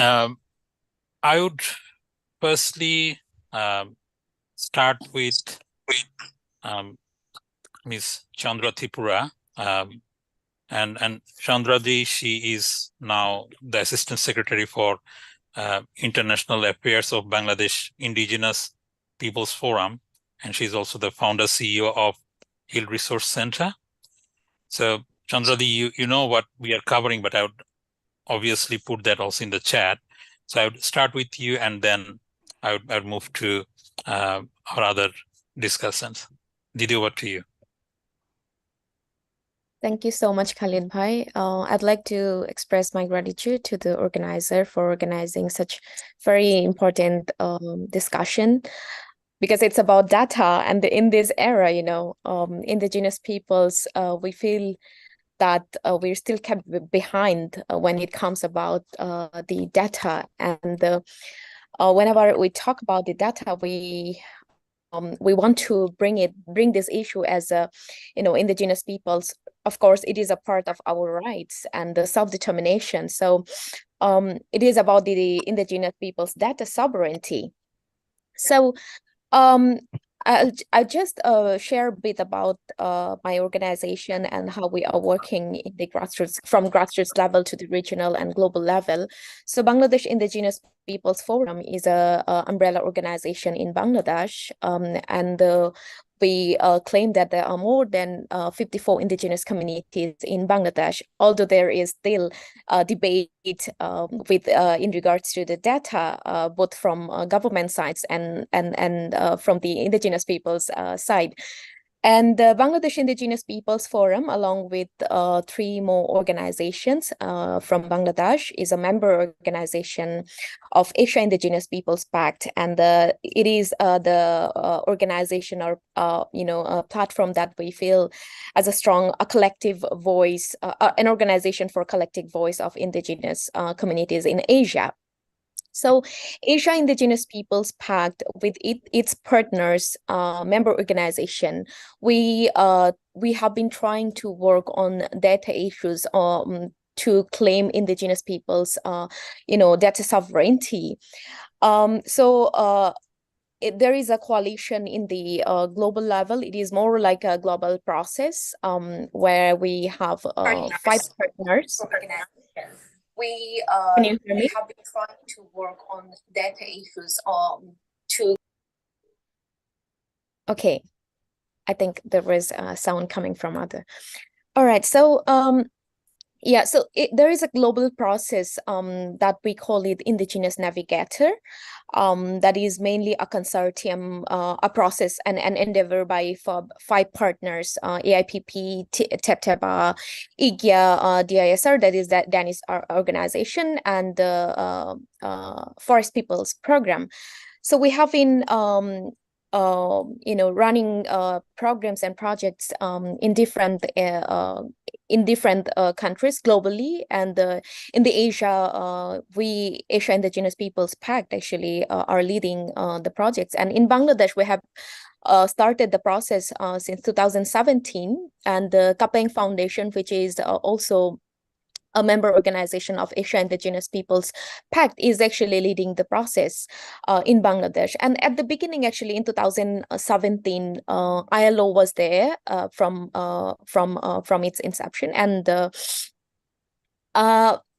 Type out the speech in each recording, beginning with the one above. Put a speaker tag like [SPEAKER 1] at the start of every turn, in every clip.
[SPEAKER 1] I would firstly start with Ms. Chandra Tripura. And Chandraji, she is now the Assistant Secretary for International Affairs of Bangladesh Indigenous Peoples Forum, and she's also the founder CEO of Hill Resource Center. So Chandraji, you know what we are covering, but I would obviously put that also in the chat. So I would start with you, and then I would move to our other discussions. Didi, over to you.
[SPEAKER 2] Thank you so much, Khalid Bhai. I'd like to express my gratitude to the organizer for organizing such very important discussion, because it's about data. And in this era, indigenous peoples, we feel that we're still kept behind when it comes about the data. And whenever we talk about the data, we want to bring this issue as indigenous peoples. Of course, it is a part of our rights and the self-determination. So it is about the indigenous peoples' data sovereignty. So I'll just share a bit about my organization and how we are working in the from grassroots level to the regional and global level. So Bangladesh Indigenous Peoples Forum is a umbrella organization in Bangladesh, and we claim that there are more than 54 indigenous communities in Bangladesh, although there is still a debate with in regards to the data, both from government sides and from the indigenous people's side. And the Bangladesh Indigenous Peoples Forum, along with 3 more organizations from Bangladesh, is a member organization of Asia Indigenous Peoples Pact, and it is the organization or a platform that we feel as a collective voice, an organization for collective voice of indigenous communities in Asia. So Asia Indigenous Peoples Pact, with its partners, member organization, we have been trying to work on data issues to claim indigenous peoples, data sovereignty. There is a coalition in the global level. It is more like a global process where we have 5 partners. We have been trying to work on data issues to. Okay, I think there was sound coming from other. All right, so yeah, so there is a global process that we call it Indigenous Navigator. That is mainly a consortium, a process, and an endeavor by 5 partners: AIPP, TEPTEBA, IGIA, DISR, that is that Danish organization, and the Forest Peoples Program. So we have been running programs and projects in different countries globally, and in the Asia, Asia Indigenous Peoples Pact actually are leading the projects. And in Bangladesh, we have started the process since 2017, and the Kapeng Foundation, which is also a member organization of Asia Indigenous Peoples Pact, is actually leading the process in Bangladesh. And at the beginning, actually in 2017, ILO was there from its inception, and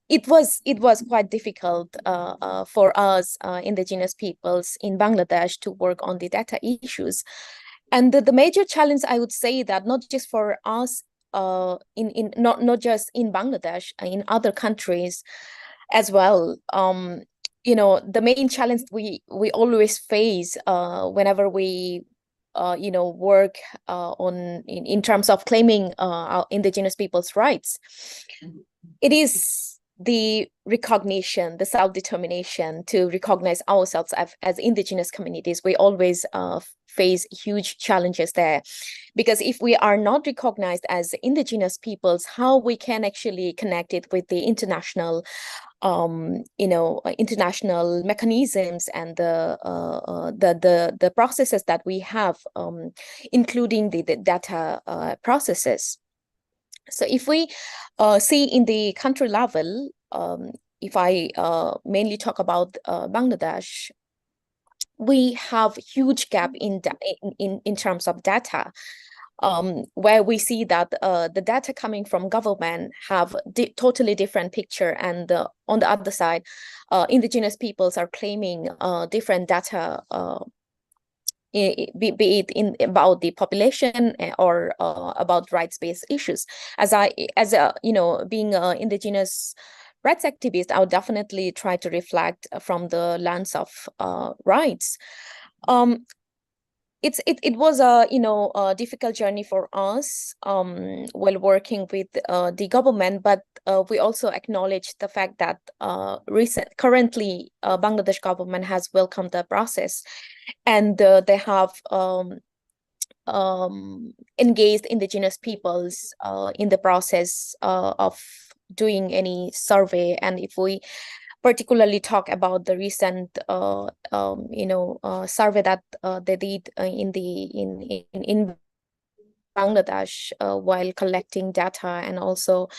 [SPEAKER 2] it was quite difficult for us indigenous peoples in Bangladesh to work on the data issues. And the major challenge, I would say, that not just for us, not just in Bangladesh, in other countries as well. The main challenge we always face whenever we work on in terms of claiming our indigenous people's rights, it is the recognition, the self-determination to recognize ourselves as indigenous communities. We always face huge challenges there, because if we are not recognized as indigenous peoples, how we can actually connect it with the international international mechanisms and the processes that we have, including the data processes. So if we see in the country level, if I mainly talk about Bangladesh, we have huge gap in terms of data, where we see that the data coming from government have totally different picture, and on the other side, indigenous peoples are claiming different data, be it about the population or about rights-based issues. As being an indigenous rights activist, I would definitely try to reflect from the lens of rights. It was a difficult journey for us while working with the government, but we also acknowledge the fact that currently Bangladesh government has welcomed the process, and they have engaged indigenous peoples in the process of doing any survey. And if we particularly talk about the recent survey that they did in Bangladesh while collecting data, and also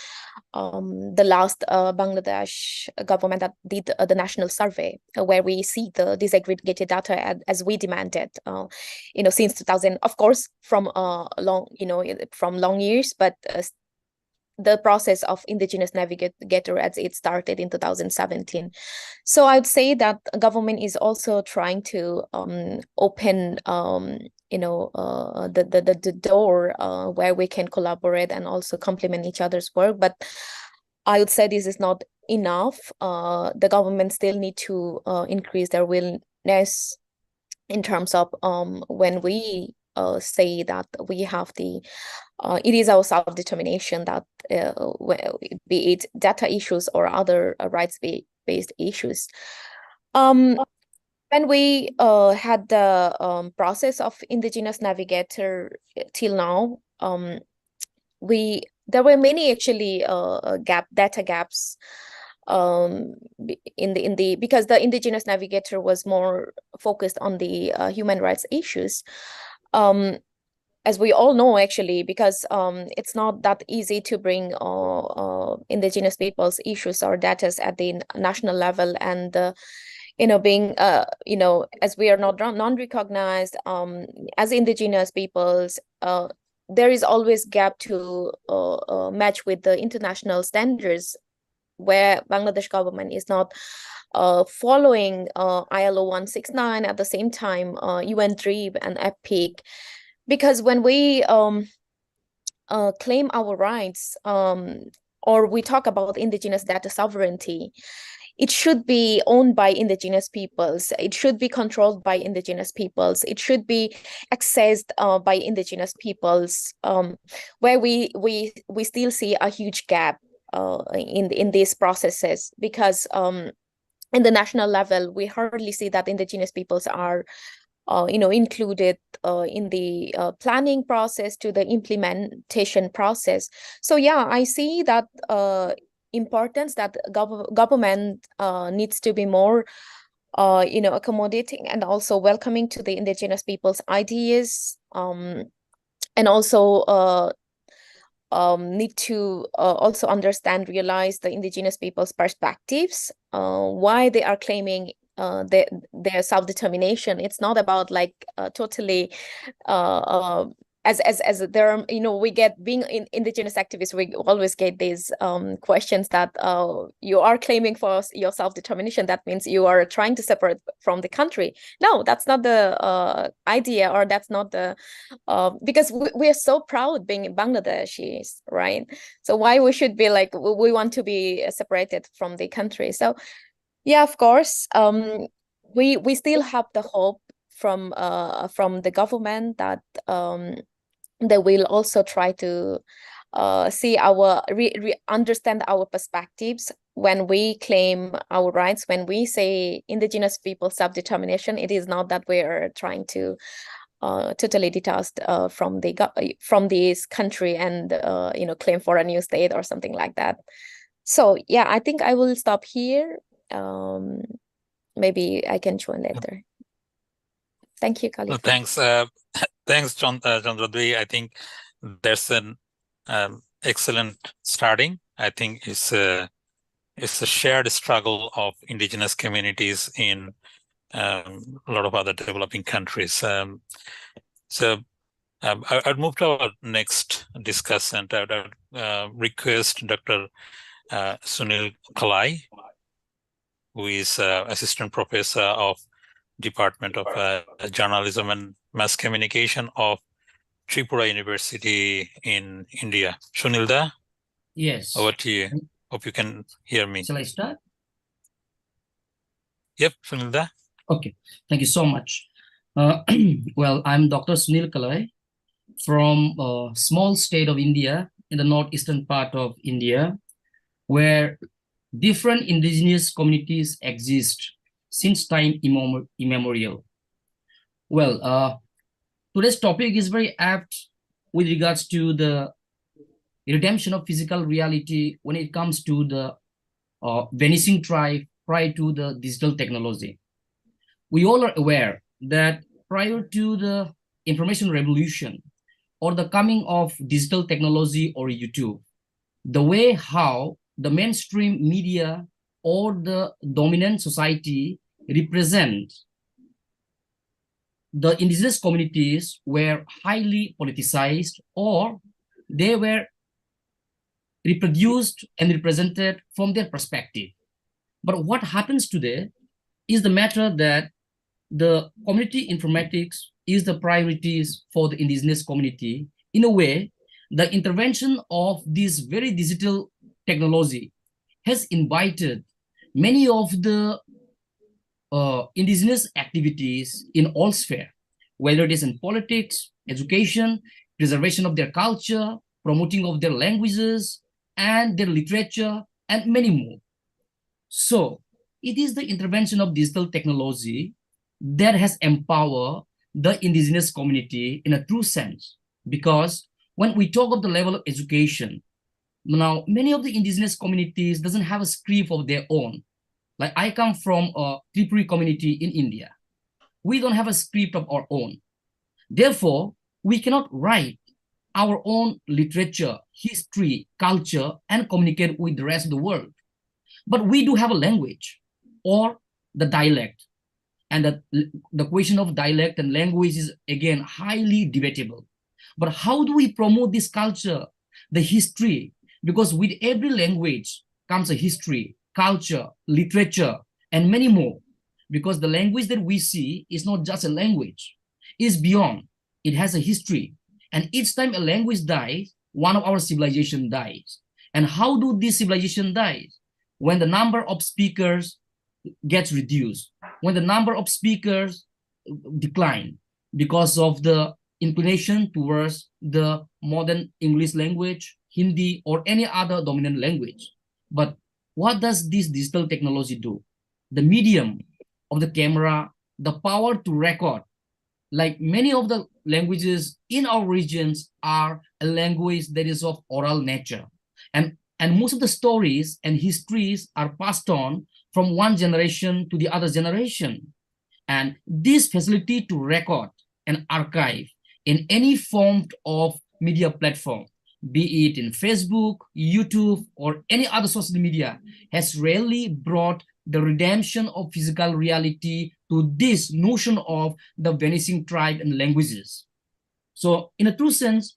[SPEAKER 2] the last Bangladesh government that did the national survey, where we see the disaggregated data as we demanded, since 2000, of course, from long years, but the process of Indigenous Navigator as it started in 2017. So I'd say that government is also trying to open the door where we can collaborate and also complement each other's work. But I would say this is not enough. The government still need to increase their willingness in terms of when we say that we have it is our self-determination that be it data issues or other rights-based issues. When we had the process of Indigenous Navigator till now, there were many actually data gaps because the Indigenous Navigator was more focused on the human rights issues. As we all know, actually, because it's not that easy to bring indigenous people's issues or data at the national level, and being as we are not non-recognized as indigenous peoples, there is always gap to match with the international standards, where Bangladesh government is not following ILO 169, at the same time UN DRIP and EPIC. Because when we claim our rights, or we talk about indigenous data sovereignty, it should be owned by indigenous peoples. It should be controlled by indigenous peoples. It should be accessed by indigenous peoples, where we still see a huge gap in these processes, because in the national level, we hardly see that indigenous peoples are included in the planning process to the implementation process. So yeah, I see that importance that government needs to be more accommodating and also welcoming to the indigenous people's ideas, and also need to also realize the indigenous people's perspectives, why they are claiming their self-determination. It's not about like totally as there are, we get, being indigenous activists, we always get these questions that you are claiming for your self-determination, that means you are trying to separate from the country. No, that's not the idea, or that's not the because we are so proud being Bangladeshis, right? So why we should be like, we want to be separated from the country? So yeah, of course, we still have the hope from the government that they will also try to see our understand our perspectives when we claim our rights. When we say indigenous people self-determination, it is not that we are trying to totally detached from this country and claim for a new state or something like that. So yeah, I think I will stop here. Maybe I can join later. Thank you, Khalid.
[SPEAKER 1] Thanks, thanks, Chandradwi. I think that's an excellent starting. I think it's it's a shared struggle of indigenous communities in a lot of other developing countries. I'd move to our next discussant. I'd request Dr. Sunil Kalai, who is Assistant Professor of Department of Journalism and Mass Communication of Tripura University in India. Sunilda?
[SPEAKER 3] Yes.
[SPEAKER 1] Over to you. Hope you can hear me.
[SPEAKER 3] Shall I start?
[SPEAKER 1] Yep, Sunilda.
[SPEAKER 3] Okay, thank you so much. Well, I'm Dr. Sunil Kalai from a small state of India in the northeastern part of India, where different indigenous communities exist since time immemorial. Well, today's topic is very apt with regards to the redemption of physical reality when it comes to the vanishing tribe prior to the digital technology. We all are aware that prior to the information revolution or the coming of digital technology or YouTube, the way how the mainstream media or the dominant society represent the indigenous communities were highly politicized, or they were reproduced and represented from their perspective. But what happens today is the matter that the community informatics is the priorities for the indigenous community. In a way, the intervention of this very digital technology has invited many of the indigenous activities in all sphere, whether it is in politics, education, preservation of their culture, promoting of their languages and their literature, and many more. So it is the intervention of digital technology that has empowered the indigenous community in a true sense. Because when we talk of the level of education, now many of the indigenous communities doesn't have a script of their own. Like I come from a Tripuri community in India. We don't have a script of our own. Therefore, we cannot write our own literature, history, culture, and communicate with the rest of the world. But we do have a language or the dialect. And the question of dialect and language is, again, highly debatable. But how do we promote this culture, the history? Because with every language comes a history, culture, literature, and many more. Because the language that we see is not just a language, it's beyond. It has a history. And each time a language dies, one of our civilization dies. And how do this civilization die? When the number of speakers gets reduced, when the number of speakers decline because of the inclination towards the modern English language, Hindi, or any other dominant language. But what does this digital technology do? The medium of the camera, the power to record, like many of the languages in our regions are a language that is of oral nature. And most of the stories and histories are passed on from one generation to the other generation. And this facility to record and archive in any form of media platform, be it in Facebook, YouTube, or any other social media, has really brought the redemption of physical reality to this notion of the vanishing tribe and languages. So in a true sense,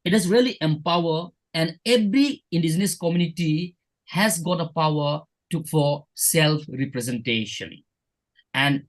[SPEAKER 3] it has really empowered, and every indigenous community has got a power for self-representation. And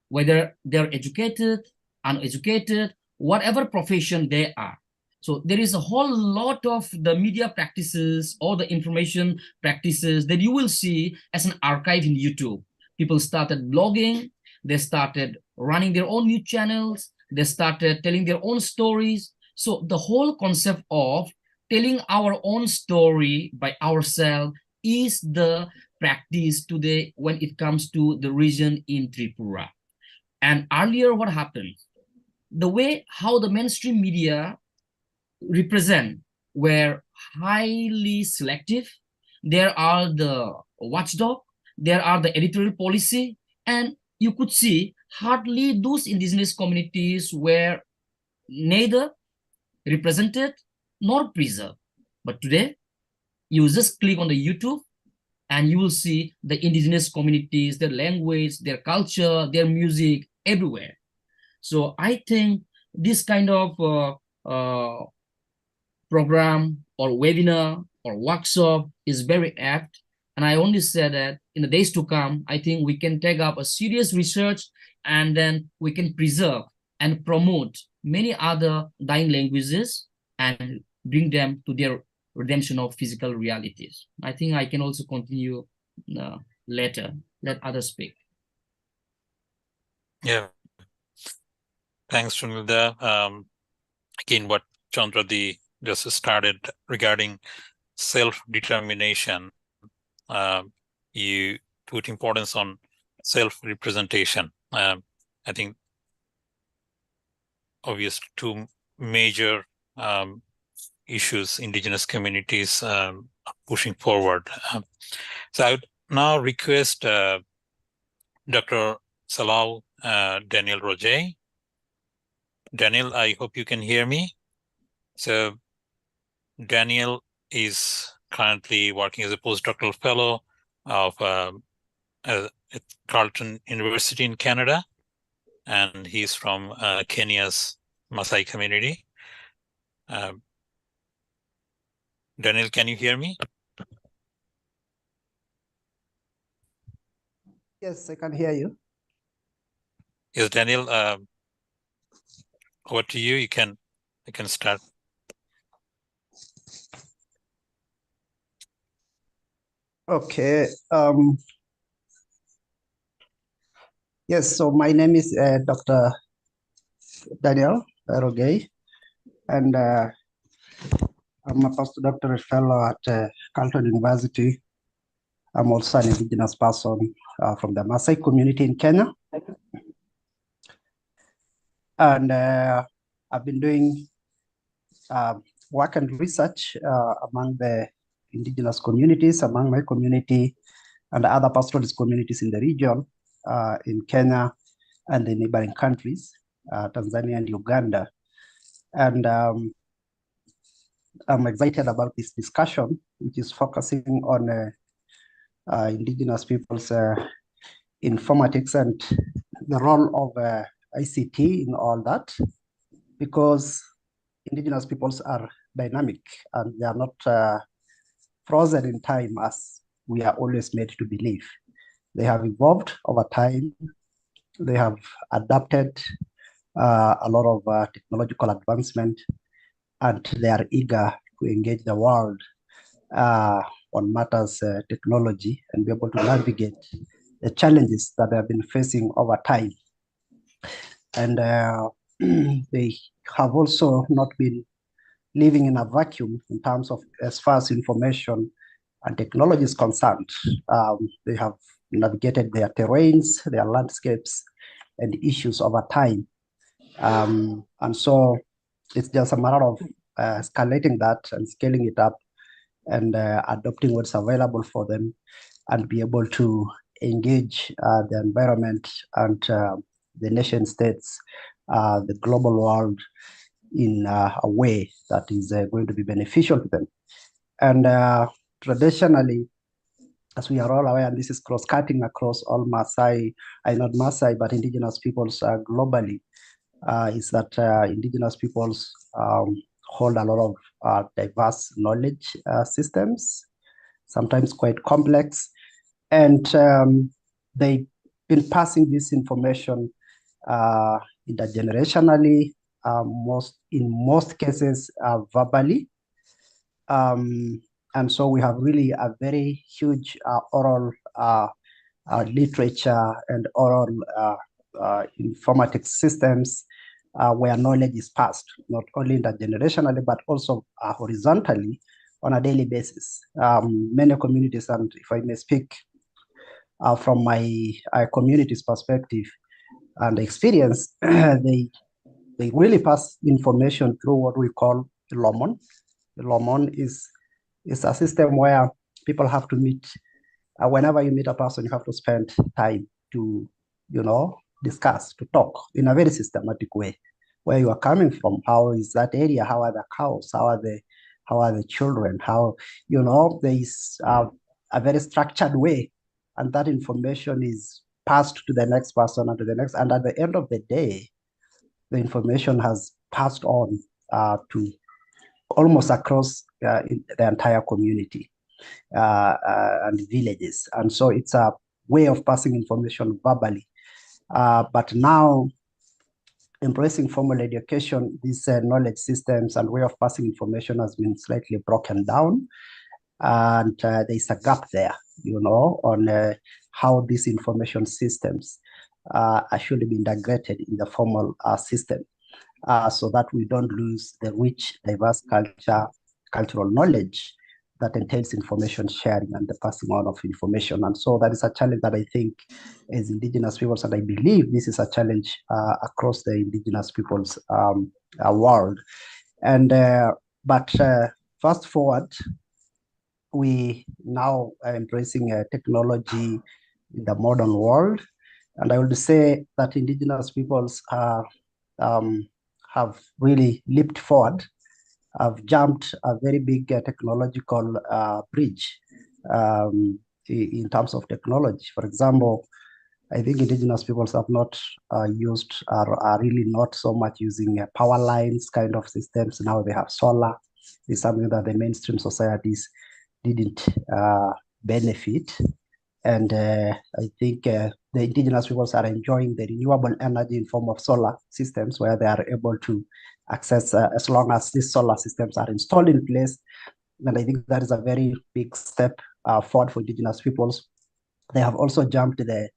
[SPEAKER 3] whether they're educated, uneducated, whatever profession they are. So there is a whole lot of the media practices or the information practices that you will see as an archive in YouTube. People started blogging, they started running their own news channels, they started telling their own stories. So the whole concept of telling our own story by ourselves is the practice today when it comes to the region in Tripura. And earlier, what happened? The way how the mainstream media represent were highly selective. There are the watchdog, there are the editorial policy, and you could see hardly those indigenous communities were neither represented nor preserved. But today, you just click on the YouTube, and you will see the indigenous communities, their language, their culture, their music everywhere. So I think this kind of program or webinar or workshop is very apt. And I only say that in the days to come, I think we can take up a serious research, and then we can preserve and promote many other dying languages and bring them to their redemption of physical realities. I think I can also continue later. Let others speak.
[SPEAKER 1] Yeah. Thanks, Sunilda. Again, what Chandradi just started regarding self-determination, you put importance on self-representation. I think obvious two major issues Indigenous communities are pushing forward. So I would now request Dr. Salal Daniel Roger. Daniel, I hope you can hear me. So Daniel is currently working as a postdoctoral fellow of at Carleton University in Canada, and he's from Kenya's Maasai community. Daniel, can you hear me?
[SPEAKER 4] Yes, I can hear you.
[SPEAKER 1] Yes, Daniel, over to you. You can start.
[SPEAKER 4] Okay. Yes, so my name is Dr. Daniel Rogay, and I'm a postdoctoral fellow at Carleton University. I'm also an Indigenous person from the Maasai community in Kenya. And I've been doing work and research among the Indigenous communities, among my community and other pastoralist communities in the region, in Kenya and the neighboring countries, Tanzania and Uganda. And I'm excited about this discussion, which is focusing on Indigenous people's informatics and the role of ICT in all that, because Indigenous peoples are dynamic and they are not frozen in time as we are always made to believe. They have evolved over time. They have adapted a lot of technological advancement, and they are eager to engage the world on matters technology and be able to navigate the challenges that they have been facing over time. And they have also not been living in a vacuum in terms of as far as information and technology is concerned. They have navigated their terrains, their landscapes, and issues over time. And so it's just a matter of escalating that and scaling it up and adopting what's available for them and be able to engage the environment and the nation states, the global world in a way that is going to be beneficial to them. And traditionally, as we are all aware, and this is cross-cutting across all Maasai, not Maasai, but Indigenous peoples globally, is that Indigenous peoples hold a lot of diverse knowledge systems, sometimes quite complex, and they've been passing this information intergenerationally, in most cases verbally. And so we have really a very huge oral literature and oral informatics systems where knowledge is passed, not only intergenerationally, but also horizontally on a daily basis. Many communities, and if I may speak from my community's perspective and experience, they really pass information through what we call the Lomon. The Lomon is a system where people have to meet. Whenever you meet a person, you have to spend time to, discuss, to talk in a very systematic way. Where you are coming from, how is that area? How are the cows? How are the children? How, there is a very structured way, and that information is passed to the next person and to the next, and at the end of the day, the information has passed on to almost across the entire community and villages. And so it's a way of passing information verbally. But now, embracing formal education, these knowledge systems and way of passing information has been slightly broken down. And there's a gap there, on how these information systems should be integrated in the formal system, so that we don't lose the rich, diverse cultural knowledge that entails information sharing and the passing on of information. And so that is a challenge that I think as Indigenous peoples, and I believe this is a challenge across the Indigenous peoples world. And but fast forward, we now are embracing technology in the modern world. And I would say that Indigenous peoples have really leaped forward, have jumped a very big technological bridge in terms of technology. For example, I think Indigenous peoples have not are really not so much using power lines kind of systems. Now they have solar. It's something that the mainstream societies didn't benefit. And I think the Indigenous peoples are enjoying the renewable energy in form of solar systems, where they are able to access as long as these solar systems are installed in place. And I think that is a very big step forward for Indigenous peoples. They have also jumped the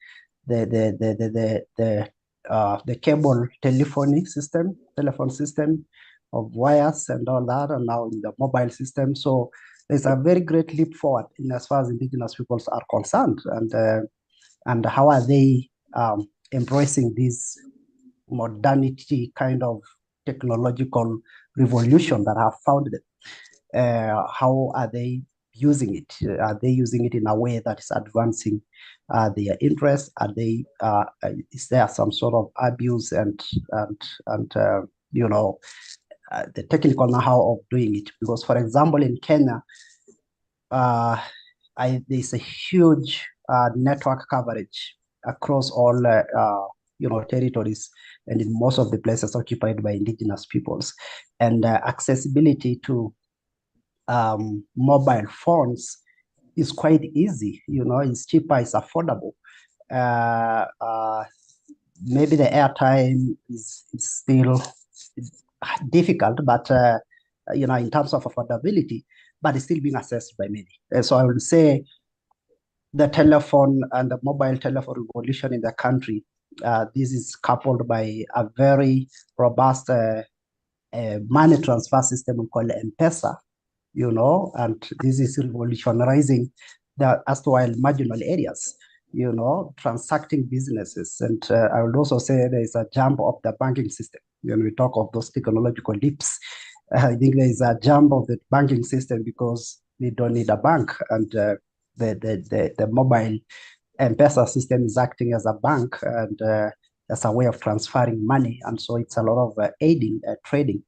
[SPEAKER 4] cable telephone system of wires and all that, and now in the mobile system. So there's a very great leap forward in as far as Indigenous peoples are concerned, and how are they embracing this modernity kind of technological revolution that have found them. How are they using it? Are they using it in a way that is advancing their interests? Are they? Is there some sort of abuse and the technical know-how of doing it? Because, for example, in Kenya, there's a huge network coverage across all territories and in most of the places occupied by Indigenous peoples, and accessibility to mobile phones is quite easy. It's cheaper, it's affordable. Maybe the airtime is still difficult, but in terms of affordability, but it's still being accessed by many. So I would say the telephone and the mobile telephone revolution in the country, this is coupled by a very robust money transfer system we call M-Pesa, and this is revolutionizing the erstwhile marginal areas, transacting businesses. And I would also say there is a jump of the banking system. When we talk of those technological leaps, I think there is a jump of the banking system because they don't need a bank, and the mobile M-Pesa system is acting as a bank and as a way of transferring money. And so it's a lot of aiding trading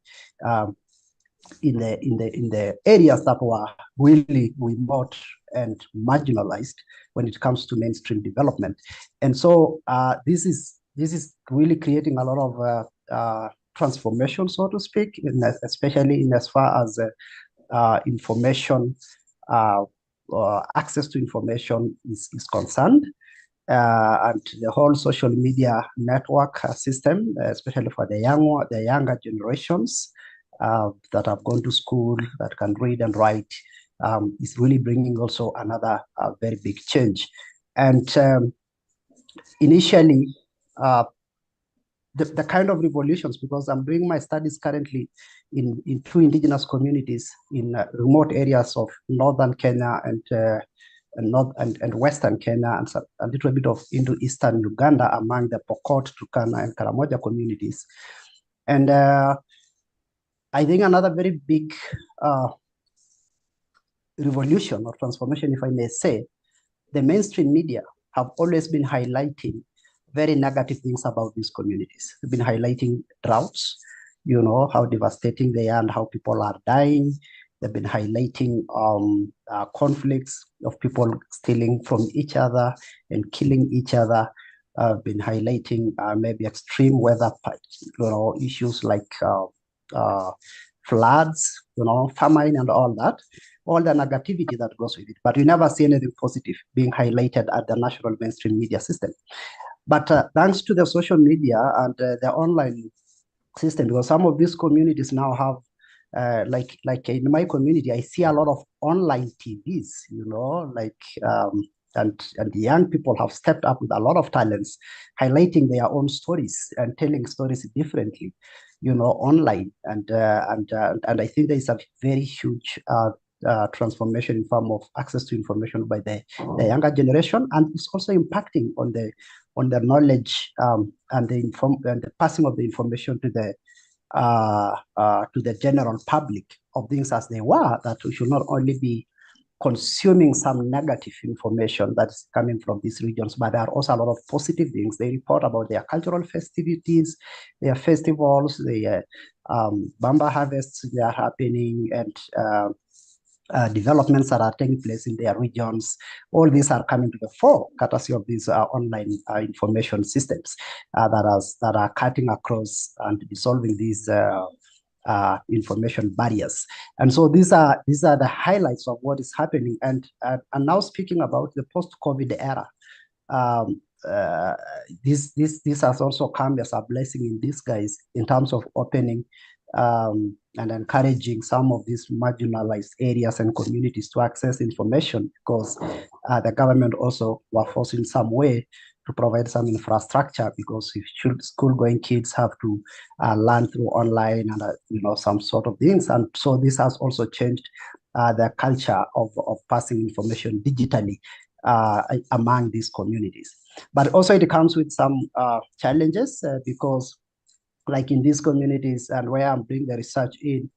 [SPEAKER 4] in the areas that were really remote and marginalized when it comes to mainstream development. And so this is really creating a lot of transformation, so to speak, especially in as far as information, access to information is concerned. And the whole social media network system, especially for the younger generations that have gone to school, that can read and write, is really bringing also another very big change. And initially, the kind of revolutions, because I'm doing my studies currently in two Indigenous communities in remote areas of northern Kenya and western Kenya, and a little bit of into eastern Uganda among the Pokot, Turkana, and Karamoja communities. And I think another very big revolution or transformation, if I may say, the mainstream media have always been highlighting very negative things about these communities. They've been highlighting droughts, how devastating they are and how people are dying. They've been highlighting conflicts of people stealing from each other and killing each other. Been highlighting maybe extreme weather, issues like floods, famine and all that, all the negativity that goes with it. But you never see anything positive being highlighted at the national mainstream media system. But thanks to the social media and the online system, because some of these communities now have, like in my community, I see a lot of online TVs, and the young people have stepped up with a lot of talents, highlighting their own stories and telling stories differently, online. And I think there is a very huge transformation in form of access to information by the younger generation, and it's also impacting on the knowledge and the passing of the information to the general public of things as they were, that we should not only be consuming some negative information that's coming from these regions, but there are also a lot of positive things. They report about their cultural festivities, their festivals, their bamba harvests that are happening, and developments that are taking place in their regions. All these are coming to the fore, courtesy of these online information systems that are cutting across and dissolving these information barriers. And so these are the highlights of what is happening. And now speaking about the post-COVID era, this has also come as a blessing in disguise in terms of opening and encouraging some of these marginalized areas and communities to access information, because the government also were forced in some way to provide some infrastructure, because if school-going kids have to learn through online and some sort of things. And so this has also changed the culture of passing information digitally among these communities. But also it comes with some challenges because, like in these communities and where I'm doing the research in,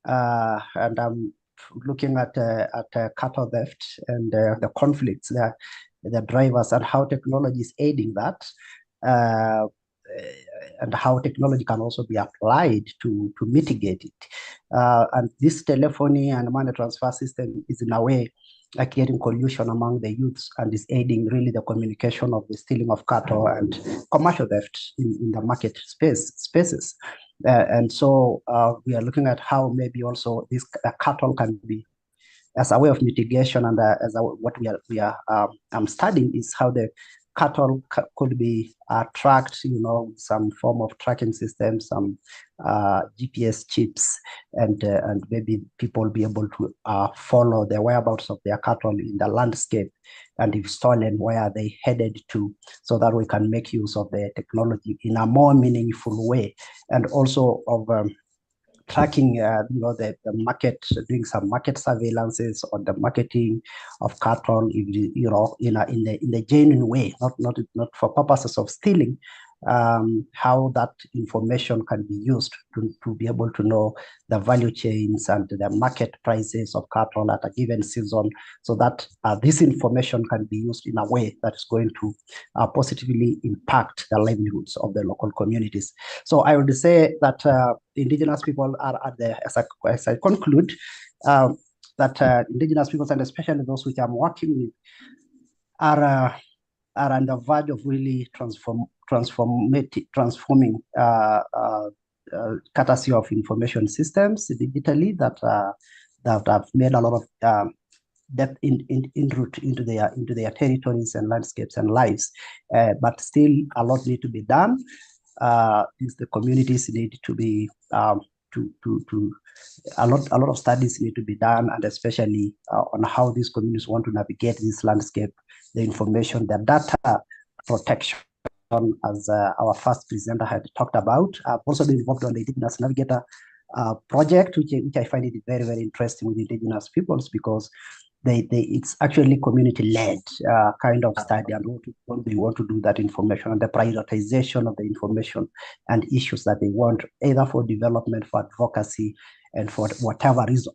[SPEAKER 4] and I'm looking at cattle theft and the conflicts, the drivers, and how technology is aiding that, and how technology can also be applied to mitigate it. And this telephony and money transfer system is in a way like creating collusion among the youths, and is aiding really the communication of the stealing of cattle and commercial theft in the market spaces. And so we are looking at how maybe also this cattle can be, as a way of mitigation, and what I'm studying is how the cattle could be tracked, some form of tracking system, some GPS chips, and maybe people be able to follow the whereabouts of their cattle in the landscape, and if stolen, where are they headed to, so that we can make use of the technology in a more meaningful way, and also of tracking, the market, doing some market surveillances on the marketing of cattle, in the genuine way, not for purposes of stealing. How that information can be used to be able to know the value chains and the market prices of cattle at a given season, so that this information can be used in a way that is going to positively impact the livelihoods of the local communities. So I would say that Indigenous people are as I conclude, that Indigenous peoples, and especially those which I'm working with, are on the verge of really transforming courtesy of information systems digitally that have made a lot of depth in route into their territories and landscapes and lives, but still a lot need to be done. The communities need to be a lot of studies need to be done, and especially on how these communities want to navigate this landscape, the information, the data protection, as our first presenter had talked about. I've also been involved on the Indigenous Navigator project, which I find it very, very interesting with Indigenous peoples, because it's actually community-led kind of study, and what they want to do that information, and the prioritization of the information and issues that they want, either for development, for advocacy, and for whatever reason,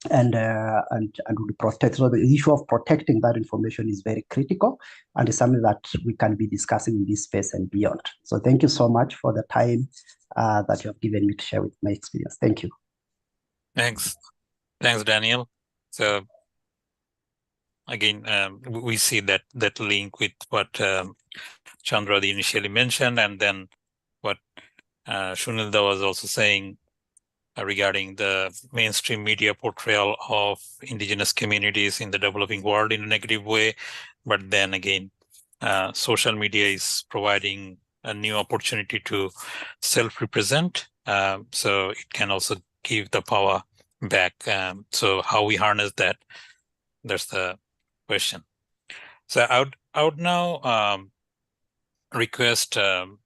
[SPEAKER 4] and we protect. So the issue of protecting that information is very critical, and is something that we can be discussing in this space and beyond. So thank you so much for the time that you have given me to share with my experience. Thank you.
[SPEAKER 1] Thanks. Thanks, Daniel. So again, we see that link with what Chandra initially mentioned, and then what Shunilda was also saying regarding the mainstream media portrayal of indigenous communities in the developing world in a negative way. But then again, social media is providing a new opportunity to self-represent. So it can also give the power back. So how we harness that, that's the question. So I would now request Mr.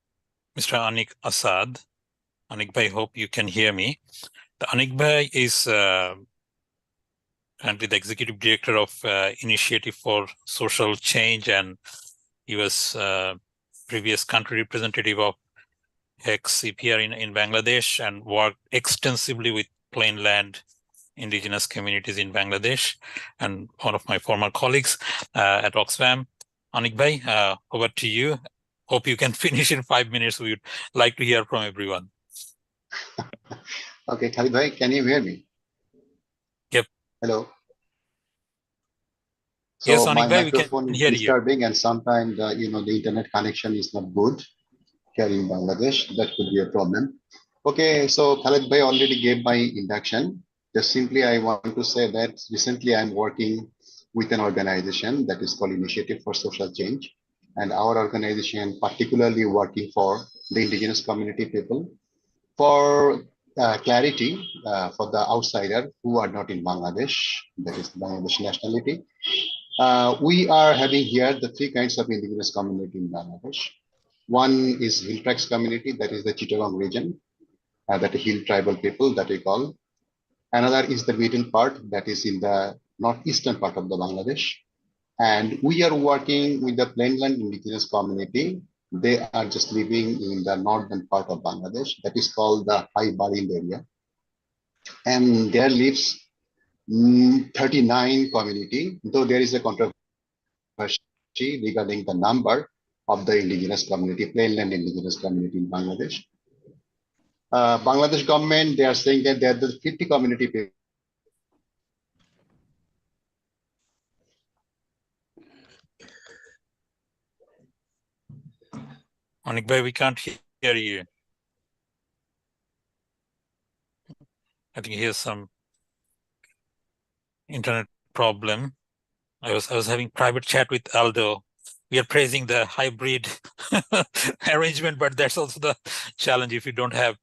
[SPEAKER 1] Anik Asad. Anik Bhai, hope you can hear me. The Anik Bhai is currently the executive director of Initiative for Social Change, and he was previous country representative of CPR in Bangladesh, and worked extensively with plainland indigenous communities in Bangladesh, and one of my former colleagues at Oxfam. Anik Bhai, over to you. Hope you can finish in 5 minutes. We would like to hear from everyone.
[SPEAKER 5] Okay, Khalid bhai, can you hear me?
[SPEAKER 1] Yep.
[SPEAKER 5] Hello. So
[SPEAKER 1] yes, Anik
[SPEAKER 5] my
[SPEAKER 1] Bhai, we can
[SPEAKER 5] microphone is
[SPEAKER 1] hear you.
[SPEAKER 5] disturbing, and sometimes the internet connection is not good here in Bangladesh. That could be a problem. Okay, so Khalid bhai already gave my induction. Just simply, I want to say that recently I'm working with an organization that is called Initiative for Social Change, and our organization particularly working for the indigenous community people. For clarity, for the outsider who are not in Bangladesh, that is Bangladesh nationality, we are having here the three kinds of indigenous community in Bangladesh. One is Hill Tribes community, that is the Chittagong region, that is Hill tribal people that we call. Another is the middle part, that is in the northeastern part of the Bangladesh. And we are working with the plainland indigenous community. They are just living in the northern part of Bangladesh, that is called the High Baril area. And there lives 39 community, though there is a controversy regarding the number of the indigenous community, plainland indigenous community in Bangladesh. Bangladesh government, they are saying that there are the 50 community people.
[SPEAKER 1] Anik Bhai, we can't hear you. I think he has some internet problem. I was having private chat with Aldo. We are praising the hybrid arrangement, but that's also the challenge if you don't have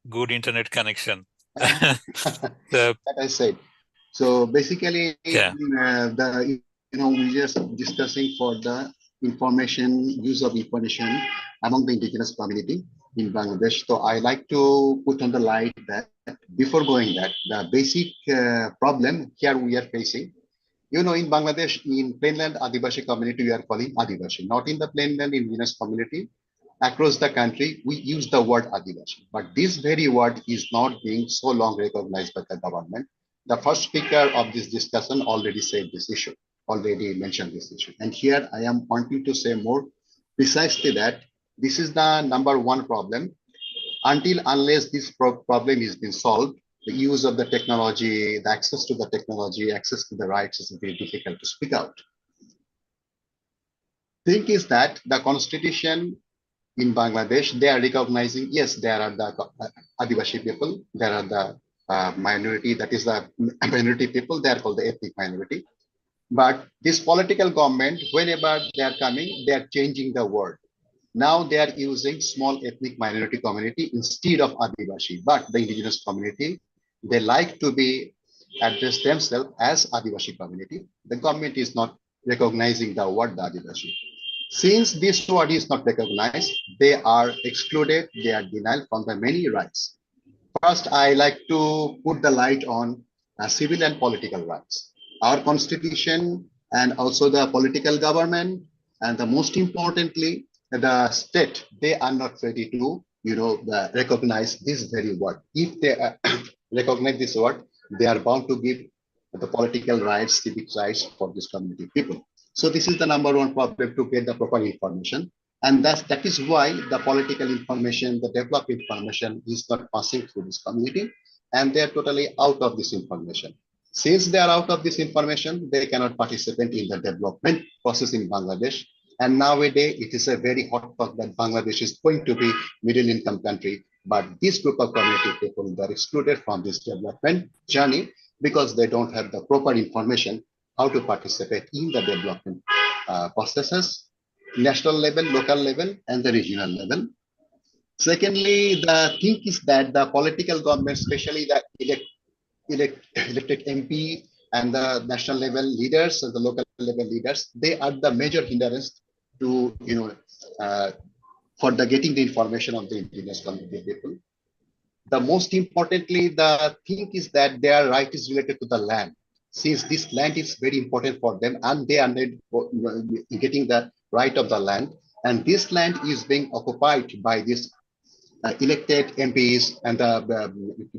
[SPEAKER 1] good internet connection.
[SPEAKER 5] That I said. So basically,
[SPEAKER 1] yeah.
[SPEAKER 5] We just discussing for the use of information among the indigenous community in Bangladesh. So I like to put on the light that before going that, the basic problem here we are facing. In Bangladesh, in plainland Adivashi community, we are calling Adivashi. Not in the plainland indigenous community. Across the country, we use the word Adivashi. But this very word is not being so long recognized by the government. The first speaker of this discussion already said this issue, already mentioned this issue. And here I am wanting to say more precisely that this is the number one problem. Unless this problem is being solved, the use of the technology, the access to the technology, access to the rights is very difficult to speak out. Thing is that the constitution in Bangladesh, they are recognizing, yes, there are the Adivashi people, there are the minority, that is the minority people, they are called the ethnic minority. But this political government, whenever they are coming, they are changing the word. Now they are using small ethnic minority community instead of Adivashi, but the indigenous community, they like to be address themselves as Adivashi community. The government is not recognizing the word the Adivashi. Since this word is not recognized, they are excluded, they are denied from the many rights. First, I like to put the light on civil and political rights. Our constitution and also the political government, and the most importantly, the state, they are not ready to, recognize this very word. If they recognize this word, they are bound to give the political rights, civic rights for this community people. So this is the number one problem, to get the proper information. And that is why the political information, the developed information is not passing through this community, and they are totally out of this information. Since they are out of this information, they cannot participate in the development process in Bangladesh. And nowadays, it is a very hot talk that Bangladesh is going to be middle income country. But this group of community people, they're excluded from this development journey because they don't have the proper information how to participate in the development processes, national level, local level, and the regional level. Secondly, the thing is that the political government, especially the elected MP and the national level leaders and the local level leaders, they are the major hindrance to, for the getting the information of the indigenous community people. The most importantly, the thing is that their right is related to the land. Since this land is very important for them and they are not getting the right of the land, and this land is being occupied by this elected MPs and the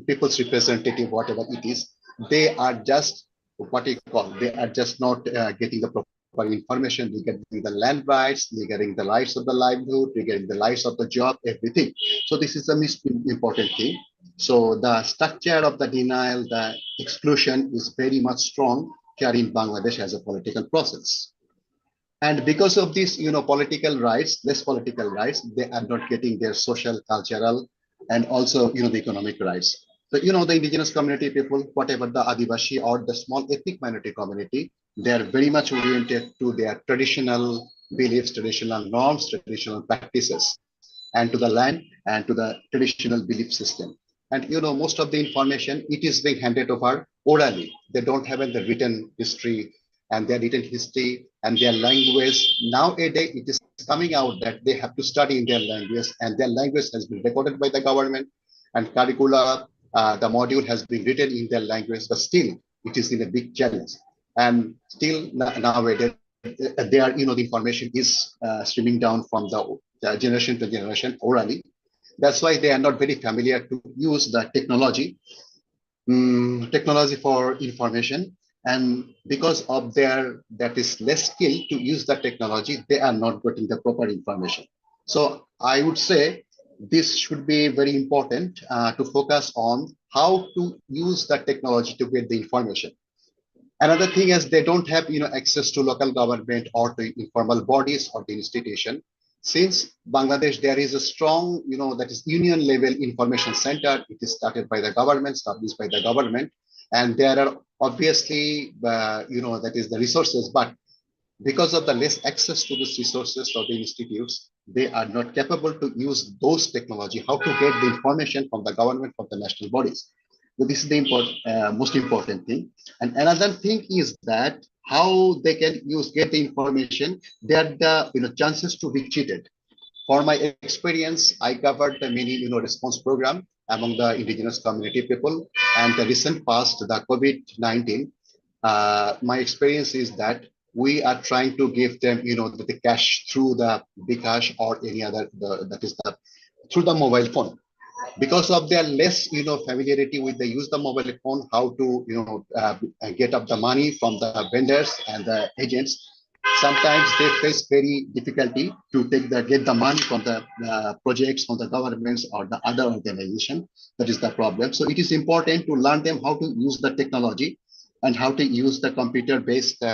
[SPEAKER 5] people's representative, whatever it is, they are just what you call, they are just not getting the proper information regarding the land rights, regarding the rights of the livelihood, regarding the rights of the job, everything. So this is the most important thing. So the structure of the denial, the exclusion is very much strong here in Bangladesh as a political process. And because of this, political rights, less political rights, they are not getting their social, cultural, and also, the economic rights. So, the indigenous community people, whatever the Adivashi or the small ethnic minority community, they are very much oriented to their traditional beliefs, traditional norms, traditional practices, and to the land and to the traditional belief system. And, most of the information, it is being handed over orally. They don't have the written history and their written history and their language. Nowadays, it is coming out that they have to study in their language, and their language has been recorded by the government, and curricula, the module has been written in their language, but still it is in a big challenge. And still nowadays, the information is streaming down from the generation to generation orally. That's why they are not very familiar to use the technology for information. And because of that is less skill to use the technology, they are not getting the proper information. So I would say this should be very important to focus on how to use the technology to get the information. Another thing is they don't have access to local government or to informal bodies or the institution. Since Bangladesh, there is a strong, that is union level information center. It is started by the government, established by the government. And there are obviously, that is the resources, but because of the less access to these resources of the institutes, they are not capable to use those technology, how to get the information from the government, from the national bodies. So this is the most important thing. And another thing is that how they can get the information, there are the chances to be cheated. For my experience, I covered the many response program among the indigenous community people, and the recent past, the COVID-19. My experience is that we are trying to give them the cash through the bKash or any other through the mobile phone. Because of their less familiarity with the use the mobile phone, how to get up the money from the vendors and the agents, sometimes they face very difficulty to get the money from the projects, from the governments or the other organization. That is the problem. So it is important to learn them how to use the technology and how to use the computer-based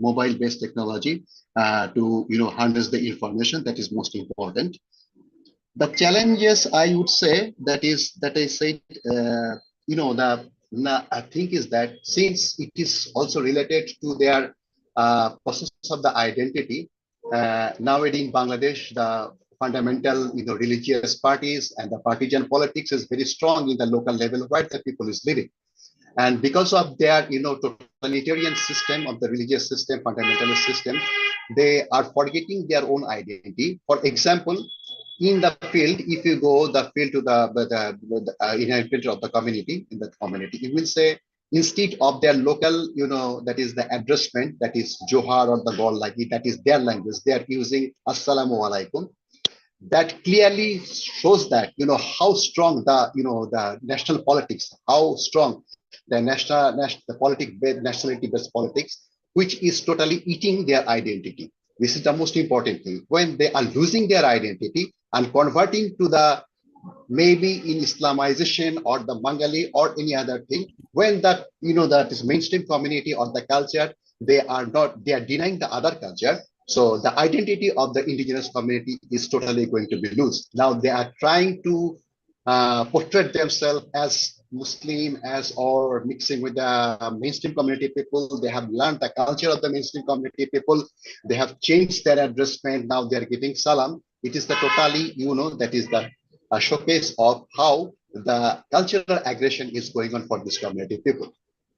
[SPEAKER 5] mobile-based technology to harness the information. That is most important. The challenges, I would say, I think is that since it is also related to their process of the identity, nowadays in Bangladesh, the fundamental religious parties and the partisan politics is very strong in the local level where the people is living. And because of their totalitarian system of the religious system, fundamentalist system, they are forgetting their own identity. For example, in the field, if you go the field to the inhabitant of the community, in that community, you will say, instead of their local, that is the addressment, that is Johar or the Gol Lagi, that is their language, they are using Assalamu alaikum. That clearly shows that, how strong the national politics, how strong the nationality-based politics, which is totally eating their identity. This is the most important thing. When they are losing their identity and converting to the maybe in Islamization or the Bengali or any other thing, when that, that is mainstream community or the culture, they are denying the other culture. So the identity of the indigenous community is totally going to be loose. Now they are trying to portray themselves as Muslim, as or mixing with the mainstream community people. They have learned the culture of the mainstream community people. They have changed their addressment. Now they are giving salam. It is the totally, that is the a showcase of how the cultural aggression is going on for this community people.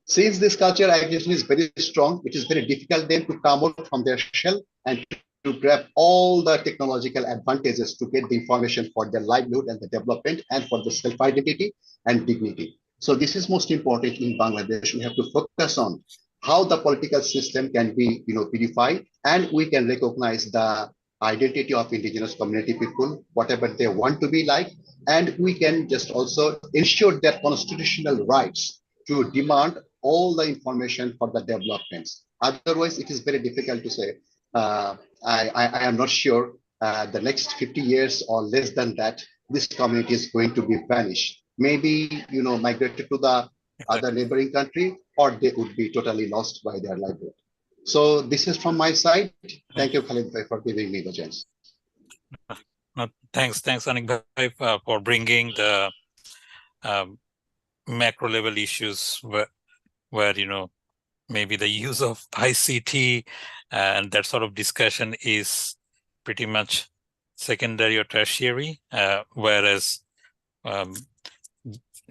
[SPEAKER 5] Since this cultural aggression is very strong, it is very difficult then to come out from their shell and to grab all the technological advantages to get the information for their livelihood and the development and for the self-identity and dignity. So this is most important in Bangladesh. We have to focus on how the political system can be, purified, and we can recognize the identity of indigenous community people, whatever they want to be like, and we can just also ensure their constitutional rights to demand all the information for the developments. Otherwise, it is very difficult to say. I am not sure the next 50 years or less than that, this community is going to be vanished. Maybe, migrated to the other neighboring country, or they would be totally lost by their livelihood. So this is from my side. Thank you, Khalid Bhai, for giving me the chance.
[SPEAKER 1] Thanks, Anik Bhai, for bringing the macro level issues where maybe the use of ICT and that sort of discussion is pretty much secondary or tertiary, whereas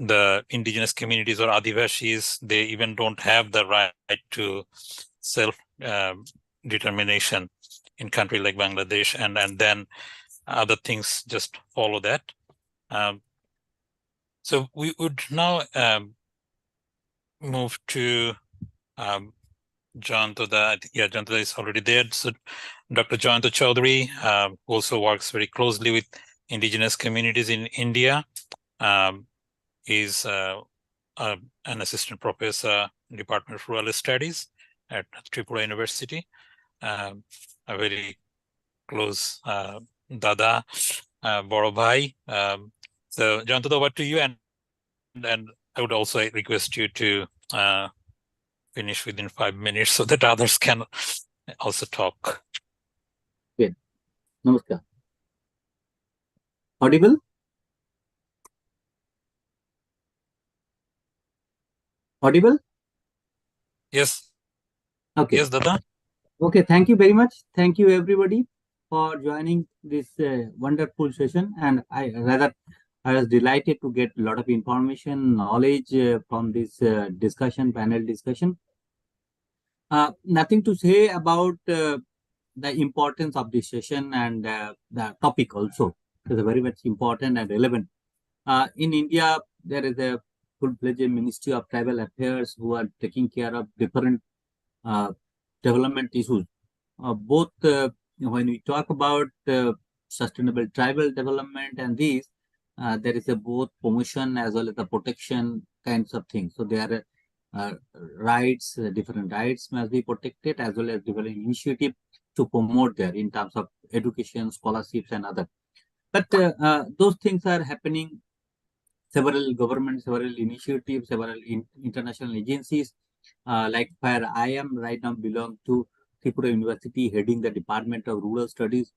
[SPEAKER 1] the indigenous communities or Adivashis, they even don't have the right to self-determination in country like Bangladesh, and then other things just follow that. So we would now move to Jantada. Yeah, Jantada is already there. So Dr. Jayanta Chaudhary also works very closely with indigenous communities in India. Is an assistant professor in Department of Rural Studies at Tripura University. A very close Dada, Boro Bhai. So Jantada, over to you, and I would also request you to finish within 5 minutes so that others can also talk.
[SPEAKER 6] Good. Namaskar. Audible? Audible?
[SPEAKER 1] Yes.
[SPEAKER 6] Okay.
[SPEAKER 1] Yes, Dada.
[SPEAKER 6] Okay, thank you very much. Thank you everybody for joining this wonderful session. And I was delighted to get a lot of information, knowledge from this panel discussion. Nothing to say about the importance of this session, and the topic also is very much important and relevant. In India, there is a full-fledged Ministry of Tribal Affairs who are taking care of different development issues. Both when we talk about sustainable tribal development and these, there is a both promotion as well as the protection kinds of things. So there are rights, different rights must be protected, as well as different initiative to promote there in terms of education, scholarships, and other. But those things are happening. Several governments, several initiatives, several international agencies, like where I am right now belong to Tripura University, heading the Department of Rural Studies.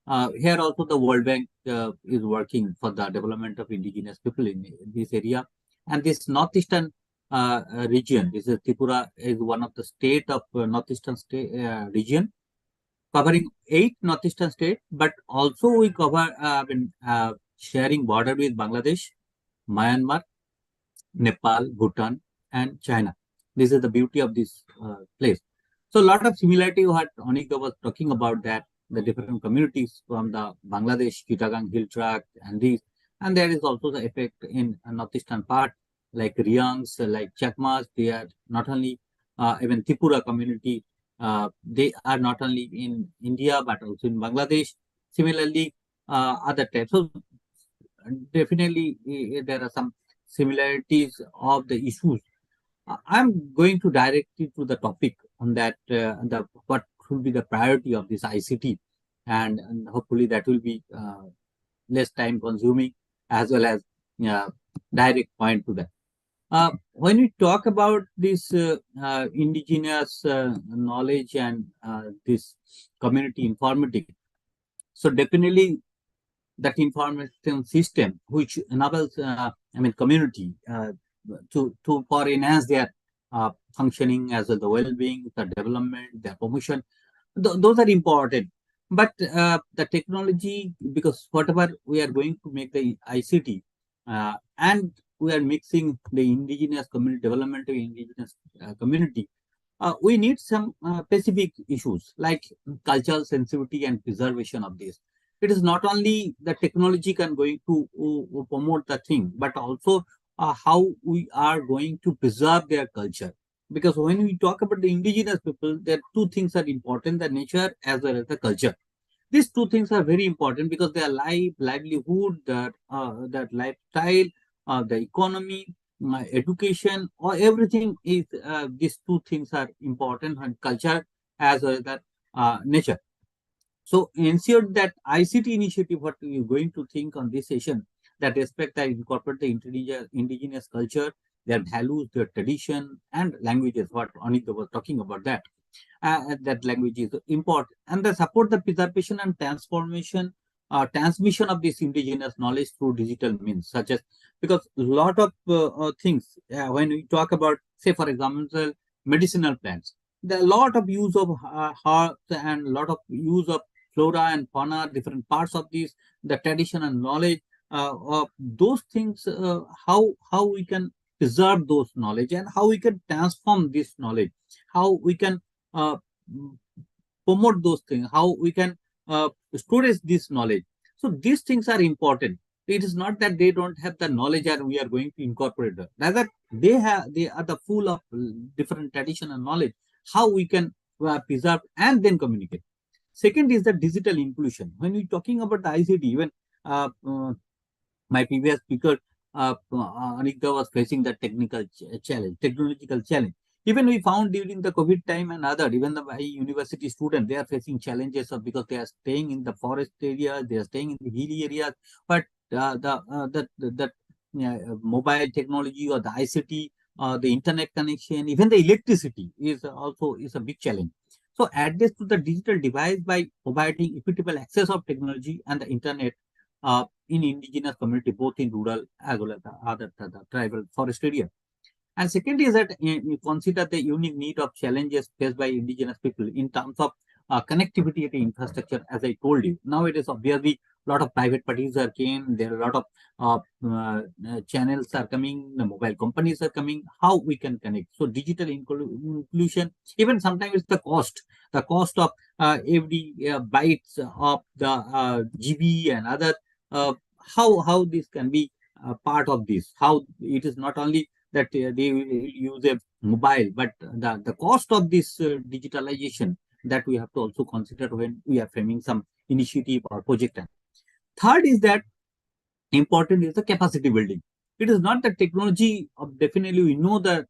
[SPEAKER 6] Here also the World Bank is working for the development of indigenous people in this area. And this northeastern region, this is Tripura, is one of the state of northeastern state region, covering 8 northeastern states, but also we cover sharing border with Bangladesh, Myanmar, Nepal, Bhutan, and China. This is the beauty of this place. So a lot of similarity what Anika was talking about, that the different communities from the Bangladesh, Chittagong Hill Tract, and these, and there is also the effect in northeastern part, like Riangs, like Chakmas. They are not only even Tripura community, they are not only in India but also in Bangladesh. Similarly, other types. So definitely there are some similarities of the issues. I'm going to direct you to the topic on that, what will be the priority of this ICT, and hopefully that will be less time consuming. as well as direct point to that. When we talk about this indigenous knowledge and this community informatics, so definitely that information system which enables, community to for enhance their functioning as well the well-being, the development, their promotion, those are important. But the technology, because whatever we are going to make the ICT, and we are mixing the indigenous community development of indigenous community, we need some specific issues like cultural sensitivity and preservation of this. It is not only the technology can going to promote the thing, but also how we are going to preserve their culture. Because when we talk about the indigenous people, there are two things are important: the nature as well as the culture. These two things are very important because their livelihood, that lifestyle, the economy, education, or everything is these two things are important, and culture as well as that nature. So ensure that ICT initiative, what we are going to think on this session, that respect and incorporate the indigenous culture, their values, their tradition, and languages. What Anita was talking about that language is important, and they support the preservation and transmission of this indigenous knowledge through digital means, such as, because a lot of things when we talk about, say for example, medicinal plants, there are a lot of use of herbs and a lot of use of flora and fauna, different parts of this, the tradition and knowledge of those things, how we can preserve those knowledge and how we can transform this knowledge, how we can promote those things, how we can storage this knowledge. So these things are important. It is not that they don't have the knowledge and we are going to incorporate it. Rather, they are the full of different tradition and knowledge, how we can preserve and then communicate. Second is the digital inclusion. When we're talking about the ICT, even my previous speaker, Anika, was facing the technological challenge. Even we found during the COVID time and other, even the university students, they are facing challenges because they are staying in the forest area, they are staying in the hilly areas, but the mobile technology or the ICT, the internet connection, even the electricity is also a big challenge. So add this to the digital device by providing equitable access of technology and the internet in indigenous community, both in rural as well as the tribal forest area. And second is that you consider the unique need of challenges faced by indigenous people in terms of connectivity at the infrastructure, as I told you. Now it is obviously a lot of private parties are came, there are a lot of channels are coming, the mobile companies are coming, how we can connect. So digital inclusion, even sometimes it's the cost of every bytes of the GB and other, how this can be part of this, how it is not only that they will use a mobile, but the cost of this digitalization, that we have to also consider when we are framing some initiative or project. Third is that important is the capacity building. It is not the technology of, definitely we know that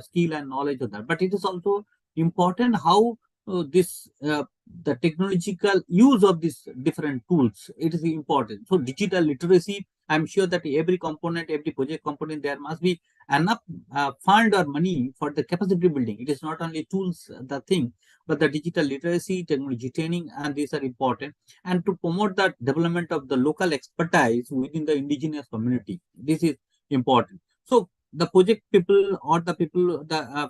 [SPEAKER 6] skill and knowledge of that, but it is also important how the technological use of these different tools, it is important. So digital literacy, I'm sure that every component, every project component, there must be enough fund or money for the capacity building. It is not only tools, the thing, but the digital literacy, technology training, and these are important. And to promote the development of the local expertise within the indigenous community, this is important. So the project people or the people, the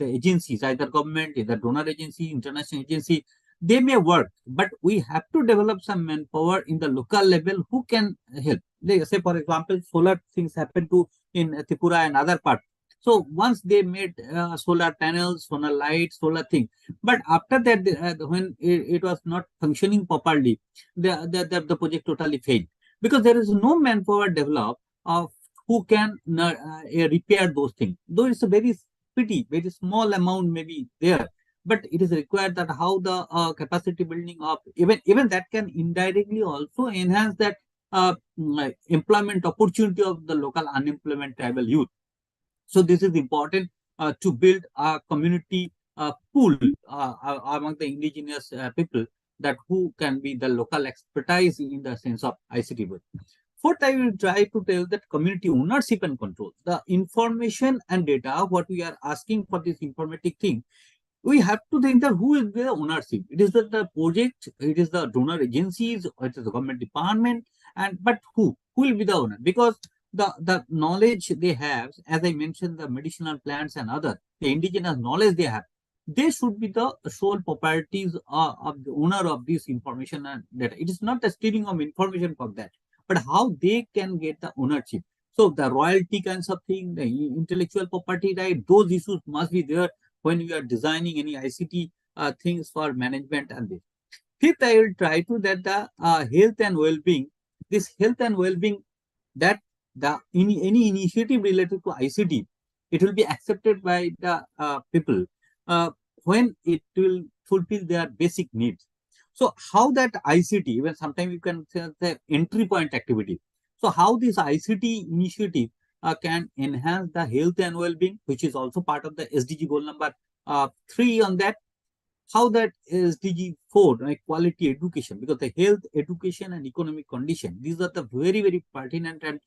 [SPEAKER 6] agencies, either government, either donor agency, international agency, they may work, but we have to develop some manpower in the local level who can help. They say, for example, solar things happen to in Tripura and other parts. So once they made solar panels, solar lights, solar thing, but after that, when it was not functioning properly, the project totally failed because there is no manpower developed of who can repair those things. Though it's a very pity, very small amount maybe there, but it is required that how the capacity building of even that can indirectly also enhance that employment opportunity of the local unemployment tribal youth. So this is important to build a community pool among the indigenous people, that who can be the local expertise in the sense of ICT work. Fourth, I will try to tell that community ownership and control. The information and data, what we are asking for this informatic thing, we have to think that who is the ownership. It is the project, it is the donor agencies, or it is the government department, but who will be the owner? Because the knowledge they have, as I mentioned, the medicinal plants and other, the indigenous knowledge they have, they should be the sole properties of the owner of this information and data. It is not the stealing of information for that, but how they can get the ownership. So the royalty kinds of thing, the intellectual property right, those issues must be there when we are designing any ICT things for management and this. Fifth, I will try to that the health and well-being, this health and well-being, that any initiative related to ICT, it will be accepted by the people when it will fulfill their basic needs. So how that ICT, even sometimes you can say the entry point activity. So how this ICT initiative can enhance the health and well-being, which is also part of the SDG goal number 3 on that. How that SDG 4, like quality education, because the health, education, and economic condition, these are the very, very pertinent and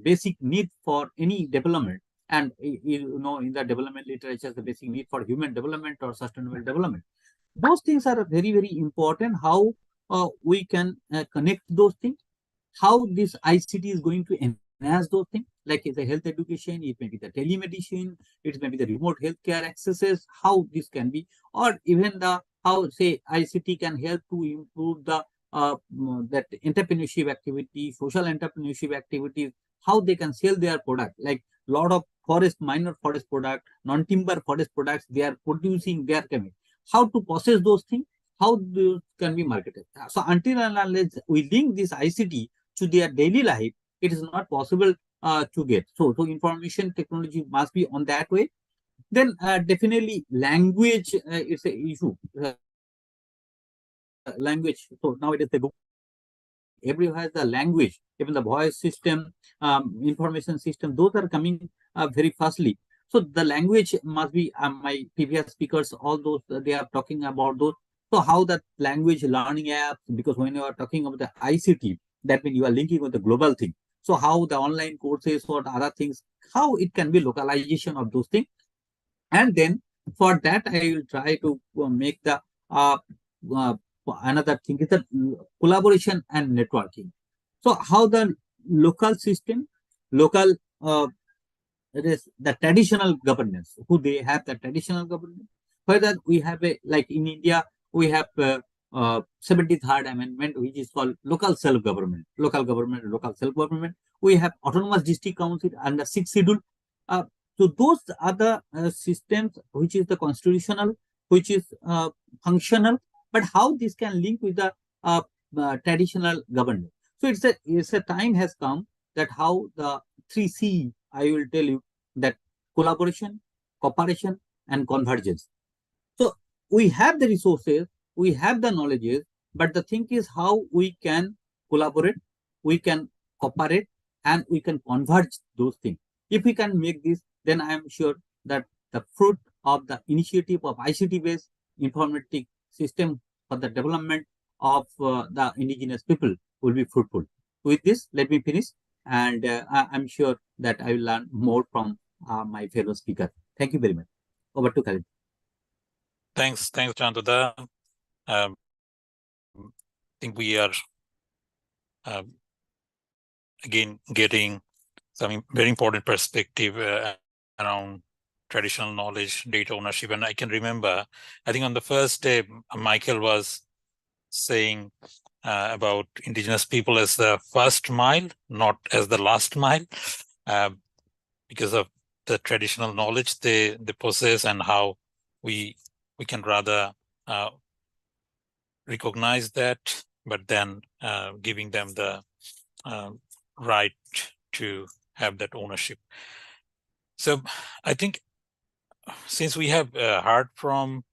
[SPEAKER 6] basic need for any development. And in the development literature, the basic need for human development or sustainable development. Those things are very, very important. How we can connect those things, how this ICT is going to enhance those things, like the health education, it may be the telemedicine, it may be the remote healthcare accesses, how this can be, or even the how say ICT can help to improve the that entrepreneurship activity, social entrepreneurship activities, how they can sell their product, like lot of minor forest product, non-timber forest products, they are producing, they are coming. How to process those things, how those can be marketed. So until and unless we link this ICT to their daily life, it is not possible to get. So information technology must be on that way. Then definitely language is an issue. Language. So now it is the everyone has the language, even the voice system, information system, those are coming very fastly. So the language must be, my previous speakers, all those, they are talking about those. So how that language learning apps, because when you are talking about the ICT, that means you are linking with the global thing. So how the online courses or the other things, how it can be localization of those things. And then for that, I will try to make the another thing is the collaboration and networking. So how the local system, local it is the traditional governance, who they have the traditional governance. Further, we have a, like in India, we have 73rd Amendment, which is called local self-government, local self-government. We have autonomous district council under 6th schedule. So those are the systems which is the constitutional, which is functional, but how this can link with the traditional government. So it's a time has come that how the 3C, I will tell you, that collaboration, cooperation, and convergence. So we have the resources, we have the knowledges, but the thing is how we can collaborate, we can cooperate, and we can converge those things. If we can make this, then I am sure that the fruit of the initiative of ICT-based informatic system for the development of the indigenous people will be fruitful. With this, let me finish, and I'm sure that I will learn more from my fellow speaker. Thank you very much. Over to Khalid.
[SPEAKER 1] Thanks, Chandrada. I think we are again getting some very important perspective around traditional knowledge, data ownership. And I can remember, I think on the first day, Michael was saying about indigenous people as the first mile, not as the last mile, because of the traditional knowledge they possess and how we can rather recognize that, but then giving them the right to have that ownership. So I think since we have heard from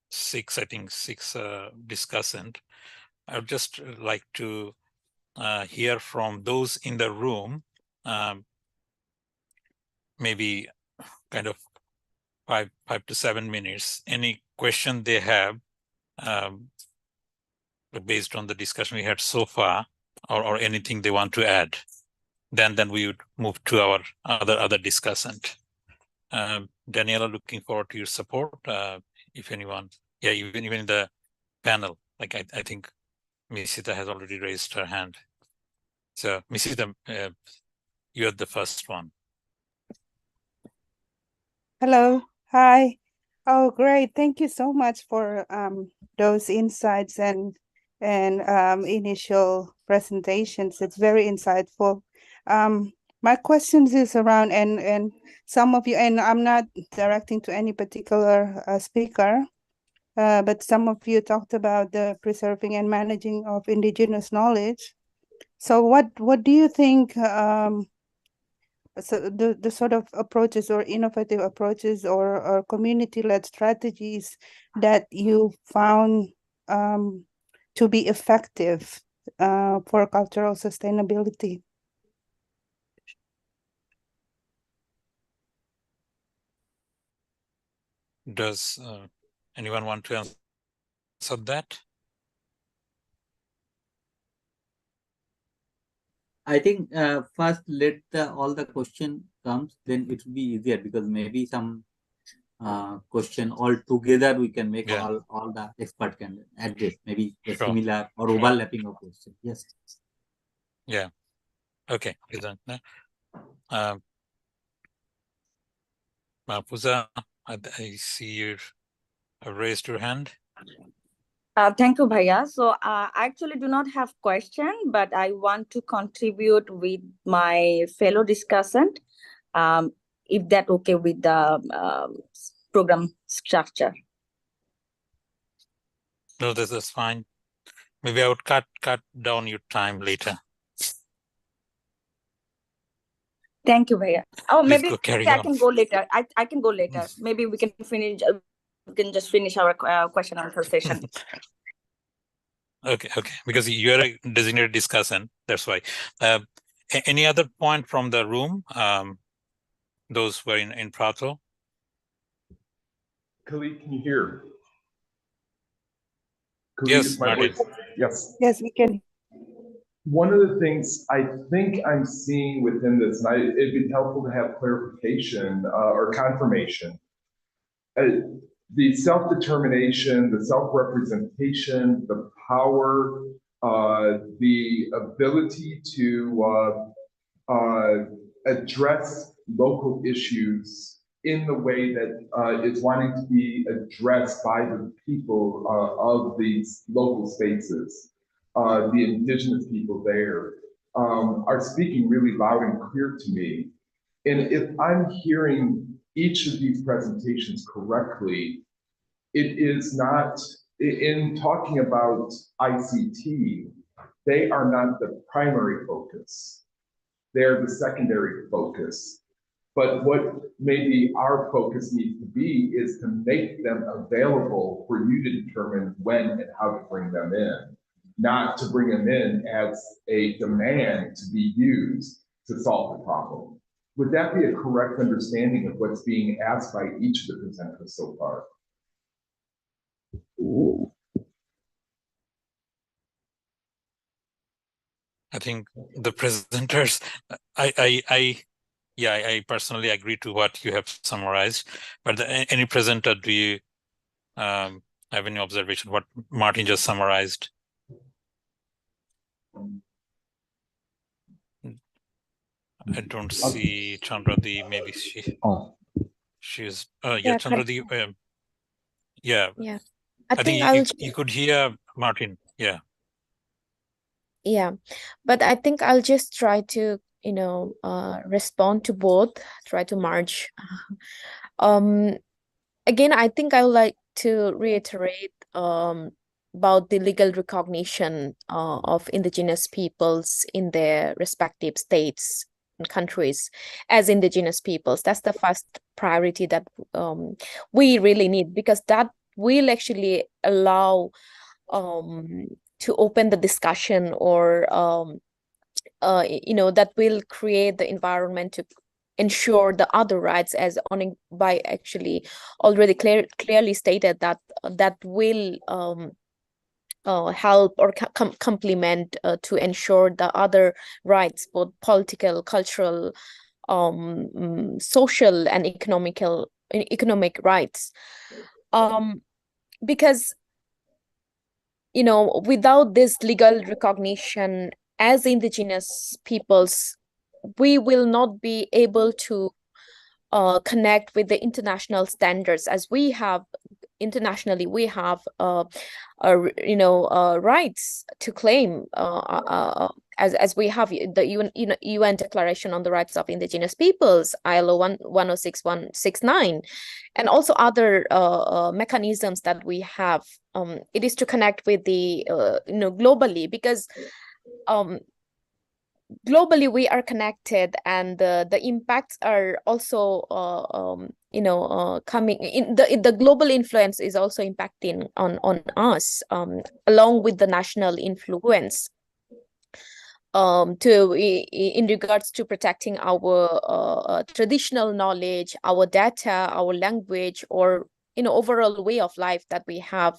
[SPEAKER 1] six discussant, I would just like to hear from those in the room, maybe kind of 5 to 7 minutes. Any question they have, based on the discussion we had so far, or anything they want to add, then we would move to our other discussion. Daniela, looking forward to your support. If anyone, even in the panel, like I think Misita has already raised her hand. So Misita, you're the first one.
[SPEAKER 7] Hello. Hi. Oh, great. Thank you so much for those insights and initial presentations. It's very insightful. My questions is around and some of you, and I'm not directing to any particular speaker, but some of you talked about the preserving and managing of indigenous knowledge. So what do you think so the sort of approaches or innovative approaches or community-led strategies that you found to be effective for cultural sustainability?
[SPEAKER 1] Does anyone want to answer that?
[SPEAKER 6] I think first let all the question comes, then it will be easier, because maybe some question all together we can make all the expert can address, maybe the similar or overlapping of question. Yes.
[SPEAKER 1] Yeah. Okay. Mahfuza, I see you raised your hand.
[SPEAKER 8] Thank you, Bhaiya. So I actually do not have question, but I want to contribute with my fellow discussant, if that okay with the program structure.
[SPEAKER 1] No, this is fine. Maybe I would cut down your time later.
[SPEAKER 8] Thank you, Bhaiya. Oh,
[SPEAKER 1] Please
[SPEAKER 8] maybe
[SPEAKER 1] carry
[SPEAKER 8] I
[SPEAKER 1] on.
[SPEAKER 8] can go later. I can go later. Maybe we can finish. We can just finish our question and answer session.
[SPEAKER 1] Okay. Because you're a designated discussant, that's why. Any other point from the room? Those who are in Prato.
[SPEAKER 9] Khalid, can you hear?
[SPEAKER 1] Khalid, yes, Martin.
[SPEAKER 7] Yes, we can.
[SPEAKER 9] One of the things I think I'm seeing within this, and it'd be helpful to have clarification or confirmation. The self-determination, the self-representation, the power, the ability to address local issues in the way that is wanting to be addressed by the people of these local spaces, the indigenous people there, are speaking really loud and clear to me. And if I'm hearing each of these presentations correctly, it is not, in talking about ICT, they are not the primary focus. They're the secondary focus. But what maybe our focus needs to be is to make them available for you to determine when and how to bring them in, not to bring them in as a demand to be used to solve the problem. Would that be a correct understanding of what's being asked by each of the presenters so far?
[SPEAKER 1] I think the presenters, I personally agree to what you have summarized. But any presenter, do you have any observation what Martin just summarized? I don't see Chandradi. Maybe she's. Chandradi. Yeah. I think you could hear Martin. Yeah.
[SPEAKER 2] Yeah, but I think I'll just try to, respond to both, try to merge. Again, I think I would like to reiterate about the legal recognition of indigenous peoples in their respective states and countries as indigenous peoples. That's the first priority that we really need, because that will actually allow to open the discussion, or that will create the environment to ensure the other rights, as on by actually already clearly stated that will help or complement to ensure the other rights, both political, cultural, social, and economic rights. Because without this legal recognition as indigenous peoples, we will not be able to connect with the international standards, as we have internationally. We have rights to claim, as we have the UN Declaration on the Rights of Indigenous Peoples, ILO 169, and also other mechanisms that we have. It is to connect with the globally, because globally we are connected, and the impacts are also coming in. The global influence is also impacting on us, along with the national influence, in regards to protecting our traditional knowledge, our data, our language, or overall way of life that we have.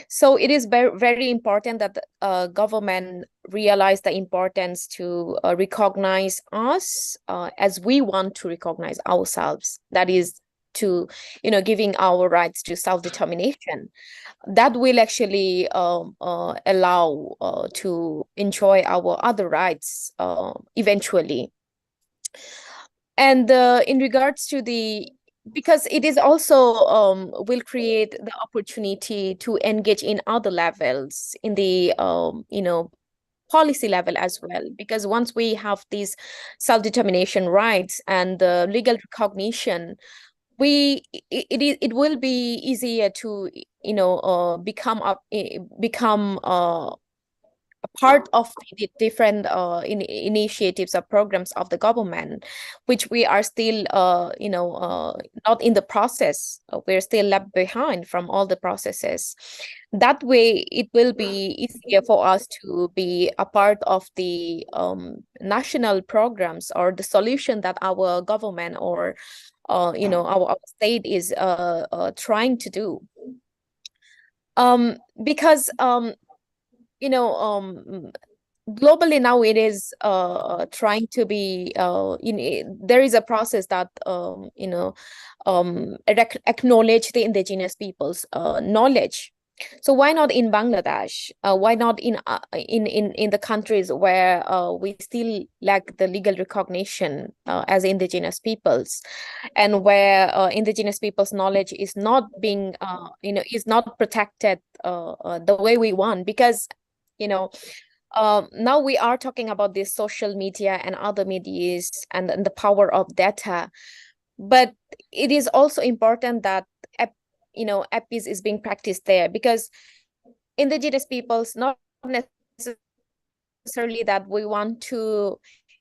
[SPEAKER 2] So it is very, very important that the government realize the importance to recognize us as we want to recognize ourselves. That is to, giving our rights to self-determination. That will actually allow to enjoy our other rights eventually. And in regards to because it is also will create the opportunity to engage in other levels, in the policy level as well, because once we have these self-determination rights and the legal recognition, it will be easier to become a part of the different initiatives or programs of the government, which we are still not in the process. We're still left behind from all the processes. That way it will be easier for us to be a part of the national programs, or the solution that our government or our state is trying to do. Because globally now it is trying to be there is a process that acknowledge the indigenous people's knowledge. So why not in Bangladesh? Why not in the countries where we still lack the legal recognition as indigenous peoples, and where indigenous people's knowledge is not being is not protected the way we want? Because now we are talking about this social media and other medias and the power of data, but it is also important that EPIs is being practiced there, because indigenous peoples, not necessarily that we want to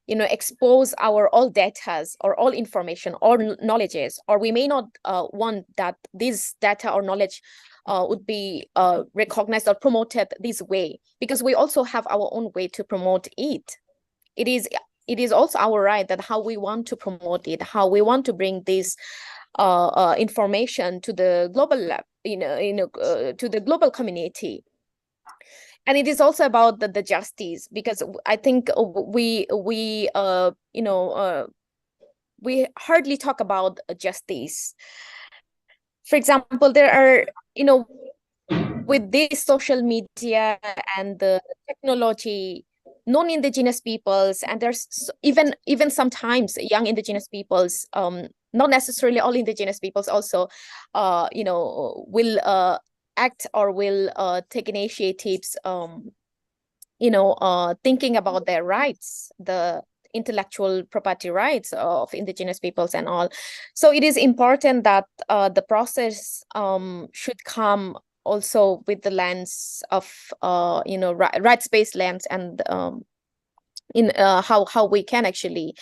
[SPEAKER 2] expose our all datas or all information or knowledges, or we may not want that this data or knowledge would be recognized or promoted this way, because we also have our own way to promote it. It is also our right that how we want to promote it, how we want to bring this information to the global to the global community. And it is also about the justice, because I think we hardly talk about justice. For example, there are with this social media and the technology, non-indigenous peoples, and there's even sometimes young indigenous peoples, not necessarily all indigenous peoples also will act or will take initiatives thinking about their rights, the intellectual property rights of indigenous peoples and all. So it is important that the process should come also with the lens of rights-based lens, and in how we can actually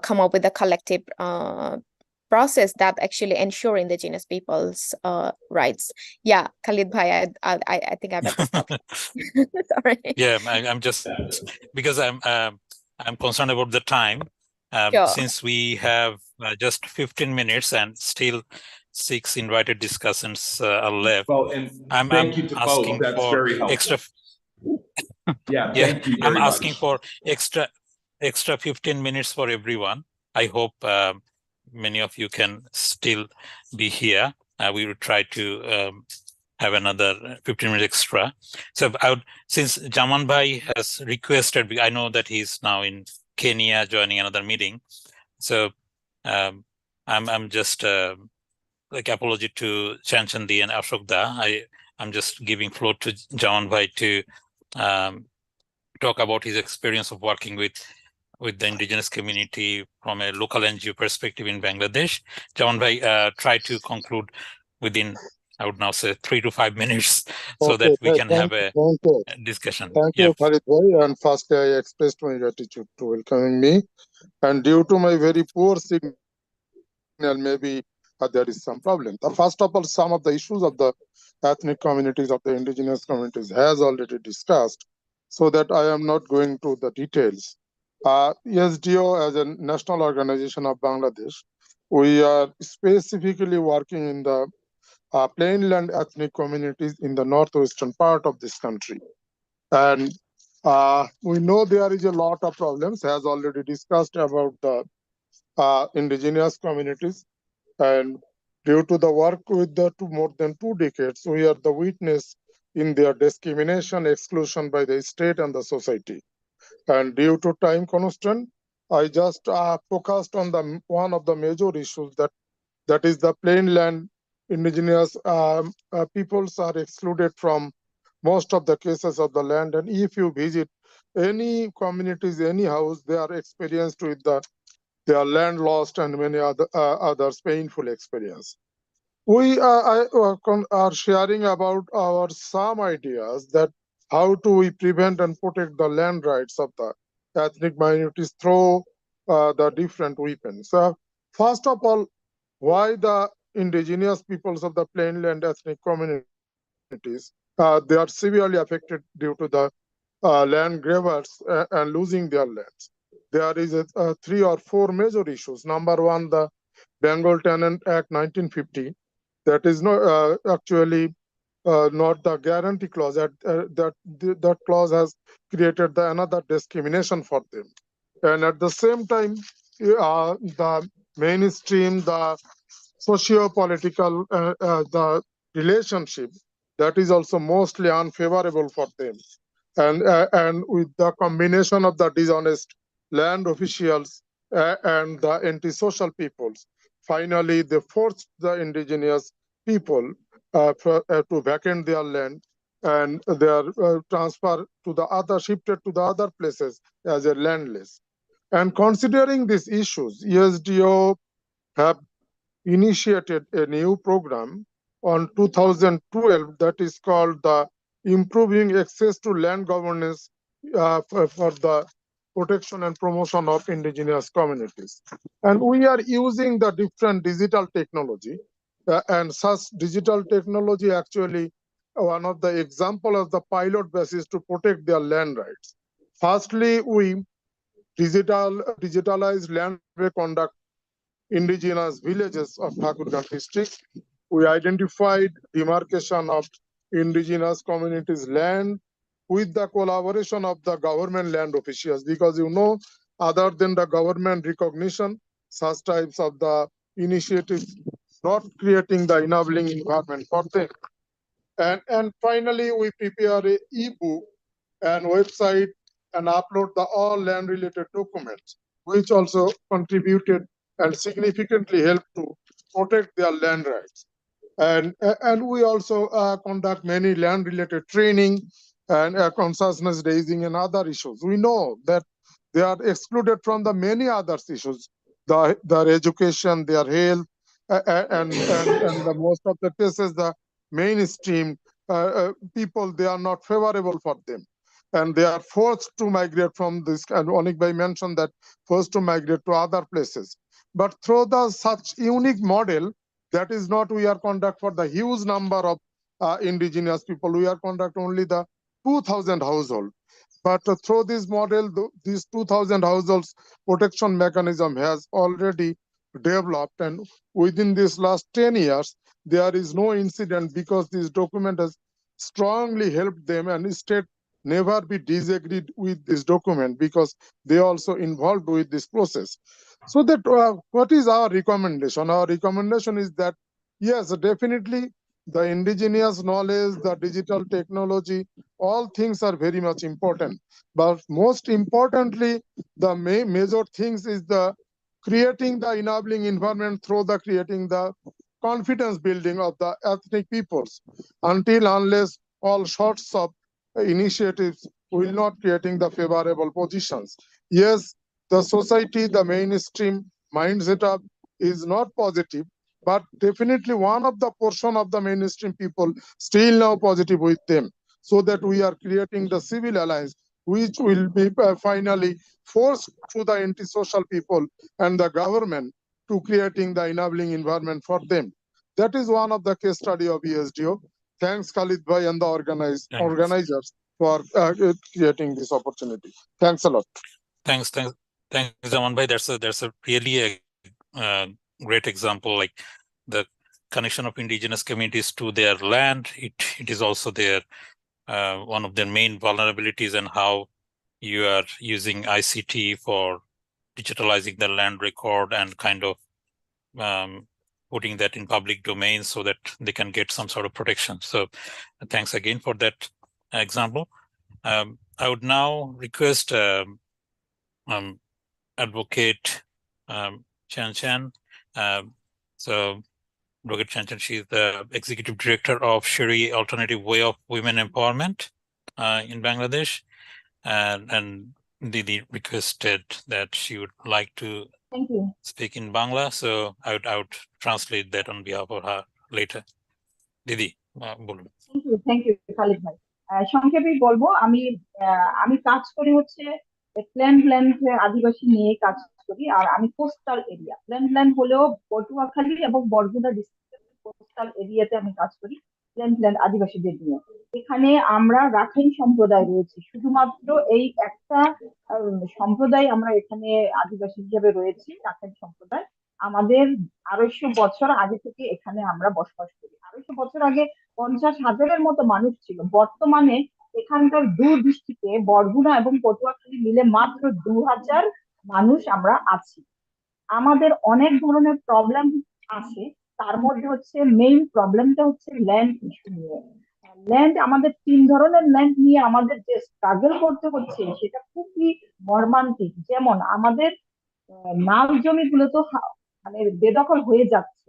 [SPEAKER 2] come up with a collective process that actually ensure indigenous people's rights. Yeah, Khalid Bhai, I think I better stop. Sorry.
[SPEAKER 1] Yeah, I'm just because I'm concerned about the time.
[SPEAKER 2] Sure.
[SPEAKER 1] Since we have just 15 minutes and still 6 invited discussants are left.
[SPEAKER 9] Well, and
[SPEAKER 1] I'm
[SPEAKER 9] thank you to both.
[SPEAKER 1] asking
[SPEAKER 9] That's
[SPEAKER 1] for
[SPEAKER 9] very helpful.
[SPEAKER 1] extra.
[SPEAKER 9] Yeah,
[SPEAKER 1] Yeah,
[SPEAKER 9] thank you
[SPEAKER 1] I'm
[SPEAKER 9] very
[SPEAKER 1] asking
[SPEAKER 9] much.
[SPEAKER 1] for extra 15 minutes for everyone. I hope many of you can still be here. We will try to have another 15 minutes extra. So since Jaman Bhai has requested, I know that he's now in Kenya joining another meeting. So I'm just like apology to Chanchandi and Ashokda. I'm just giving floor to Jaman Bhai to talk about his experience of working with the indigenous community from a local NGO perspective in Bangladesh. Jaman Bhai, try to conclude within, I would now say, 3 to 5 minutes, so that we can have a discussion.
[SPEAKER 10] Thank you, Farid Bhai. And first, I expressed my gratitude to welcoming me. And due to my very poor signal, maybe there is some problem. First of all, some of the issues of the ethnic communities, of the indigenous communities, has already discussed, so that I am not going to the details. SDO, as a national organization of Bangladesh, we are specifically working in the plainland ethnic communities in the northwestern part of this country. And we know there is a lot of problems, as already discussed, about the indigenous communities. And due to the work with the more than 2 decades, we are the witness in their discrimination, exclusion by the state and the society. And due to time constraint, I just focused on the one of the major issues, that is the plainland indigenous peoples are excluded from most of the cases of the land. And if you visit any communities, any house, they are experienced with their land lost and many others painful experience. We are sharing about our some ideas that how do we prevent and protect the land rights of the ethnic minorities through the different weapons. First of all, why the indigenous peoples of the plainland ethnic communities, they are severely affected due to the land grabbers and losing their lands. There is 3 or 4 major issues. Number one, the Bengal Tenant Act 1950, that is not actually not the guarantee clause. That clause has created another discrimination for them. And at the same time, the mainstream, the socio-political, the relationship, that is also mostly unfavorable for them. And with the combination of the dishonest land officials and the anti-social peoples, finally they forced the indigenous people to vacate their land, and they are transferred to the other, shifted to the other places as a landless. And considering these issues, USDO have initiated a new program on 2012 that is called the Improving Access to Land Governance for the Protection and Promotion of Indigenous Communities. And we are using the different digital technology, and such digital technology actually one of the example of the pilot basis to protect their land rights. Firstly, we digitalized land survey conduct indigenous villages of Thakurganj district. We identified demarcation of indigenous communities' land with the collaboration of the government land officials, because other than the government recognition, such types of the initiatives not creating the enabling environment for them. And finally, we prepare an e-book and website and upload the all land related documents, which also contributed and significantly helped to protect their land rights. And we also conduct many land related training and consciousness raising and other issues. We know that they are excluded from the many other issues, their education, their health, and the most of the cases, the mainstream people, they are not favorable for them. And they are forced to migrate from this, and Onik Bhai mentioned that, forced to migrate to other places. But through the such unique model, that is not we are conduct for the huge number of indigenous people. We are conduct only the 2,000 households. But through this model, these 2,000 households protection mechanism has already developed, and within this last 10 years, there is no incident because this document has strongly helped them, and state never be disagreed with this document because they also involved with this process. So that what is our recommendation? Our recommendation is that, yes, definitely the indigenous knowledge, the digital technology, all things are very much important. But most importantly, the major things is the creating the enabling environment through the creating the confidence building of the ethnic peoples. Until unless all sorts of initiatives will not creating the favorable positions. Yes, the society, the mainstream mindset up is not positive, but definitely one of the portion of the mainstream people still now positive with them, so that we are creating the civil alliance, which will be finally forced to the anti-social people and the government to creating the enabling environment for them. That is one of the case study of ESDO. Thanks, Khalid Bhai and the
[SPEAKER 1] Thanks.
[SPEAKER 10] organizers for creating this opportunity. Thanks a lot.
[SPEAKER 1] Thanks, Zaman Bhai. That's a really a great example, like the connection of indigenous communities to their land. It is also their one of their main vulnerabilities, and how you are using ICT for digitalizing the land record and kind of putting that in public domain so that they can get some sort of protection. So thanks again for that example. I would now request Advocate Chan Chan. So Advocate Chan Chan, she is the Executive Director of Shiri Alternative Way of Women Empowerment in Bangladesh. And Didi requested that she would like to
[SPEAKER 11] Thank you.
[SPEAKER 1] Speak in Bangla, so I would translate that on behalf of her later. Didi, বলুন।
[SPEAKER 11] Thank you, Khalid bhai. সংক্ষেপেই বলবো, আমি কাজ করি হচ্ছে plan আদিবাসী নিয়ে কাজ করি, আর আমি কোস্টাল এরিয়া প্ল্যান হলেও পটুয়াখালী এবং বরগুনা ডিস্ট্রিক্টের কোস্টাল এরিয়াতে আমি কাজ করি প্ল্যান আদিবাসীদের নিয়ে। এখানে আমরা রাখাইন সম্প্রদায় রয়েছে, শুধুমাত্র এই একটা সম্প্রদায় আমরা এখানে আদিবাসী হিসেবে রয়েছি, রাখাইন সম্প্রদায়। আমাদের 250 বছর আগে থেকে এখানে আমরা বসবাস করি। 250 বছর আগে 50,000-এর মতো মানুষ ছিল। বর্তমানে এখানকার দুই ডিস্ট্রিক্টে বরগুনা এবং পটুয়াখালী মিলে মাত্র 2000 মানুষ আমরা আছি। আমাদের অনেক ধরনের প্রবলেম আছে, তার মধ্যে হচ্ছে মেইন প্রবলেমটা হচ্ছে ল্যান্ড ইস্যু নিয়ে। ল্যান্ড, আমাদের 3 ধরনের ল্যান্ড নিয়ে আমাদের যে স্ট্রাগল করতে হচ্ছে সেটা খুবই মর্মান্তিক। যেমন আমাদের নাল জমিগুলো তো মানে বেদখল হয়ে যাচ্ছে।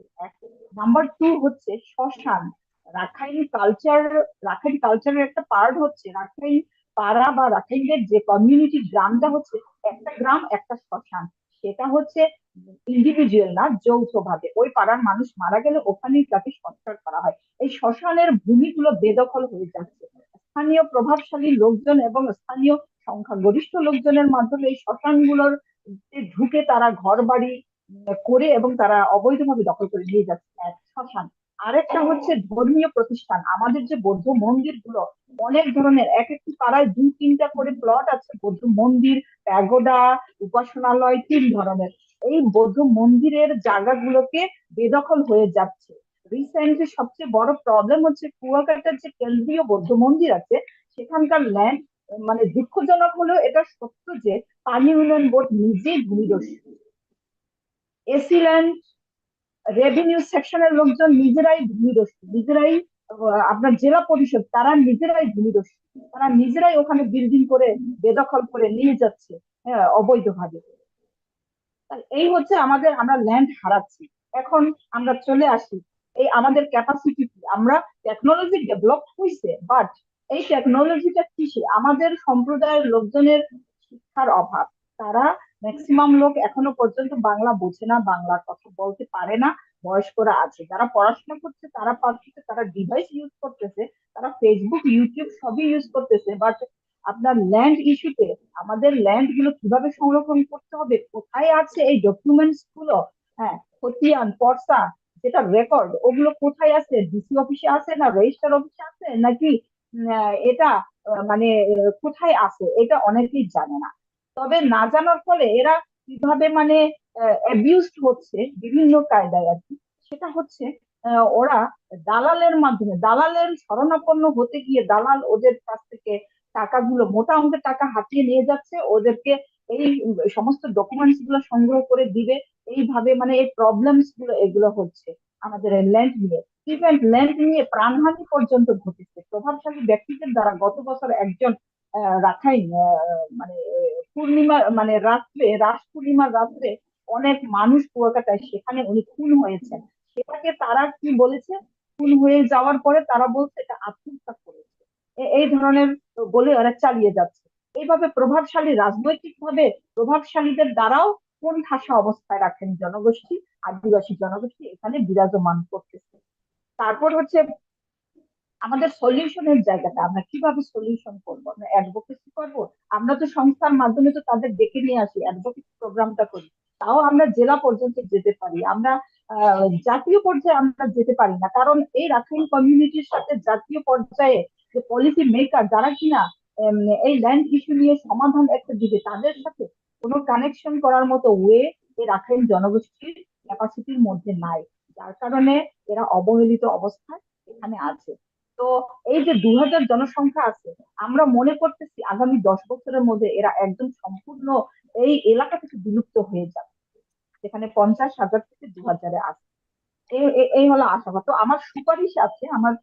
[SPEAKER 11] নাম্বার 2 হচ্ছে শ্মশান। রাখাইন কালচারের একটা পার্ট হচ্ছে রাখাইন পাড়া বা রাখাইনদের যে কমিউনিটি গ্রামটা হচ্ছে একটা গ্রাম একটা শ্মশান। সেটা হচ্ছে ইন্ডিভিজুয়াল না, যৌথভাবে। ওই পাড়ার মানুষ মারা গেলে ওখানেই তাকে সংস্কার করা হয়। এই শ্মশানের ভূমিগুলো বেদখল হয়ে যাচ্ছে। স্থানীয় প্রভাবশালী লোকজন এবং স্থানীয় সংখ্যাগরিষ্ঠ লোকজনের মাধ্যমে এই শ্মশানগুলোর ঢুকে তারা ঘর বাড়ি করে এবং তারা অবৈধভাবে দখল করে নিয়ে যাচ্ছে শ্মশান। আরেকটা হচ্ছে ধর্মীয় প্রতিষ্ঠান। আমাদের যে বৌদ্ধ মন্দির গুলো অনেক ধরনের, এক একটি পাড়ায় 2-3টা করে প্লট আছে বৌদ্ধ মন্দির, প্যাগোডা, উপাসনালয়, 3 ধরনের। এই বৌদ্ধ মন্দিরের জায়গাগুলোকে বেদখল হয়ে যাচ্ছে। রিসেন্টলি সবচেয়ে বড় প্রবলেম হচ্ছে কুয়াকাটার যে কেন্দ্রীয় বৌদ্ধ মন্দির আছে সেখানকার ল্যান্ড, মানে দুঃখজনক হলেও এটা সত্য যে পানি উন্নয়ন বোর্ড নিজেই ভূমিদস্যু। এসি ল্যান্ড রেভিনিউ সেকশনের লোকজন নিজেরাই ভূমিদস্যু, নিজেরাই আপনার জেলা পরিষদ তারা নিজেরাই ভূমিদস্যু, তারা নিজেরাই ওখানে বিল্ডিং করে বেদখল করে নিয়ে যাচ্ছে অবৈধভাবে। এই হচ্ছে আমরা ল্যান্ড হারাচ্ছি। এখন আমরা চলে আসি এই আমাদের ক্যাপাসিটি কি, আমরা টেকনোলজি ডেভেলপ হয়েছে, বাট এই টেকনোলজিটা কিসে? আমাদের সম্প্রদায়ের লোকজনের শিক্ষার অভাব। তারা ম্যাক্সিমাম লোক এখনো পর্যন্ত বাংলা বোঝে না, বাংলার কথা বলতে পারে না। বয়স্করা আছে যারা পড়াশোনা করছে, তারা পারতেছে, তারা ডিভাইস ইউজ করতেছে, তারা ফেসবুক ইউটিউব সবই ইউজ করতেছে, বাট আপনার ল্যান্ড ইস্যুতে আমাদের ল্যান্ড গুলো কিভাবে সংরক্ষণ করতে হবে, কোথায় আছে এই ডকুমেন্টস গুলো, হ্যাঁ, খতিয়ান পর্সা যেটা রেকর্ড, ওগুলো কোথায় আছে? ডিসি অফিসে আছে না রেজিস্টার অফিসে আছে নাকি এটা মানে কোথায় আছে? এটা অনেকেই জানে না। তবে না জানার ফলে এরা কিভাবে মানে অ্যাবিউজড হচ্ছে বিভিন্ন কায়দায় আর কি, সেটা হচ্ছে ওরা দালালের মাধ্যমে, দালালের শরণাপন্ন হতে গিয়ে দালাল ওদের কাছ থেকে টাকাগুলো, মোটা অঙ্কের টাকা হাতিয়ে নিয়ে যাচ্ছে, ওদেরকে এই সমস্ত ডকুমেন্টস গুলো সংগ্রহ করে দিবে, এইভাবে মানে এই প্রবলেমস গুলো এগুলো হচ্ছে আমাদের ল্যান্ড নিয়ে। ইভেন ল্যান্ড নিয়ে প্রাণহানি পর্যন্ত ঘটেছে প্রভাবশালী ব্যক্তিদের দ্বারা। গত বছর একজন রাখাইন মানে পূর্ণিমা মানে রাত্রে, রাস পূর্ণিমার রাত্রে অনেক মানুষ কুয়াকাটায়, সেখানে উনি খুন হয়েছেন। সেটাকে তারা কি বলেছে, খুন হয়ে যাওয়ার পরে তারা বলছে এটা আত্মহত্যা করেছে, এই ধরনের বলে ওরা চালিয়ে যাচ্ছে। এইভাবে প্রভাবশালী, রাজনৈতিক ভাবে প্রভাবশালীদের দ্বারাও কোন ঠাসা অবস্থায় রাখেন জনগোষ্ঠী, আদিবাসী জনগোষ্ঠী এখানে বিরাজমান করতেছে। তারপর হচ্ছে আমাদের সলিউশনের জায়গাটা, আমরা কিভাবে সলিউশন করবো, আমরা অ্যাডভোকেসি করবো। আমরা তো সংস্থার মাধ্যমে তো তাদের ডেকে নিয়ে আসি, অ্যাডভোকেসি প্রোগ্রামটা করি, তাও আমরা জেলা পর্যন্ত যেতে পারি, আমরা জাতীয় পর্যায়ে আমরা যেতে পারি না। কারণ এই রাখাইন কমিউনিটির সাথে জাতীয় পর্যায়ে যে পলিসি মেকার যারা কিনা এই ল্যান্ড ইস্যু নিয়ে সমাধান একটা দিবে, তাদের সাথে কোনো কানেকশন করার মতো ওয়ে এই রাখাইন জনগোষ্ঠীর ক্যাপাসিটির মধ্যে নাই, যার কারণে এরা অবহেলিত অবস্থায় এখানে আছে। তো এই যে 2000 জনসংখ্যা আছে, আমরা মনে করতেছি আগামী 10 বছরের মধ্যে এরা একদম সম্পূর্ণ এই এলাকা থেকে বিলুপ্ত হয়ে যাবে, যেখানে 50,000 থেকে 2000-এ আছে। এই হলো আশাবাদ। তো আমার সুপারিশ আছে, আমার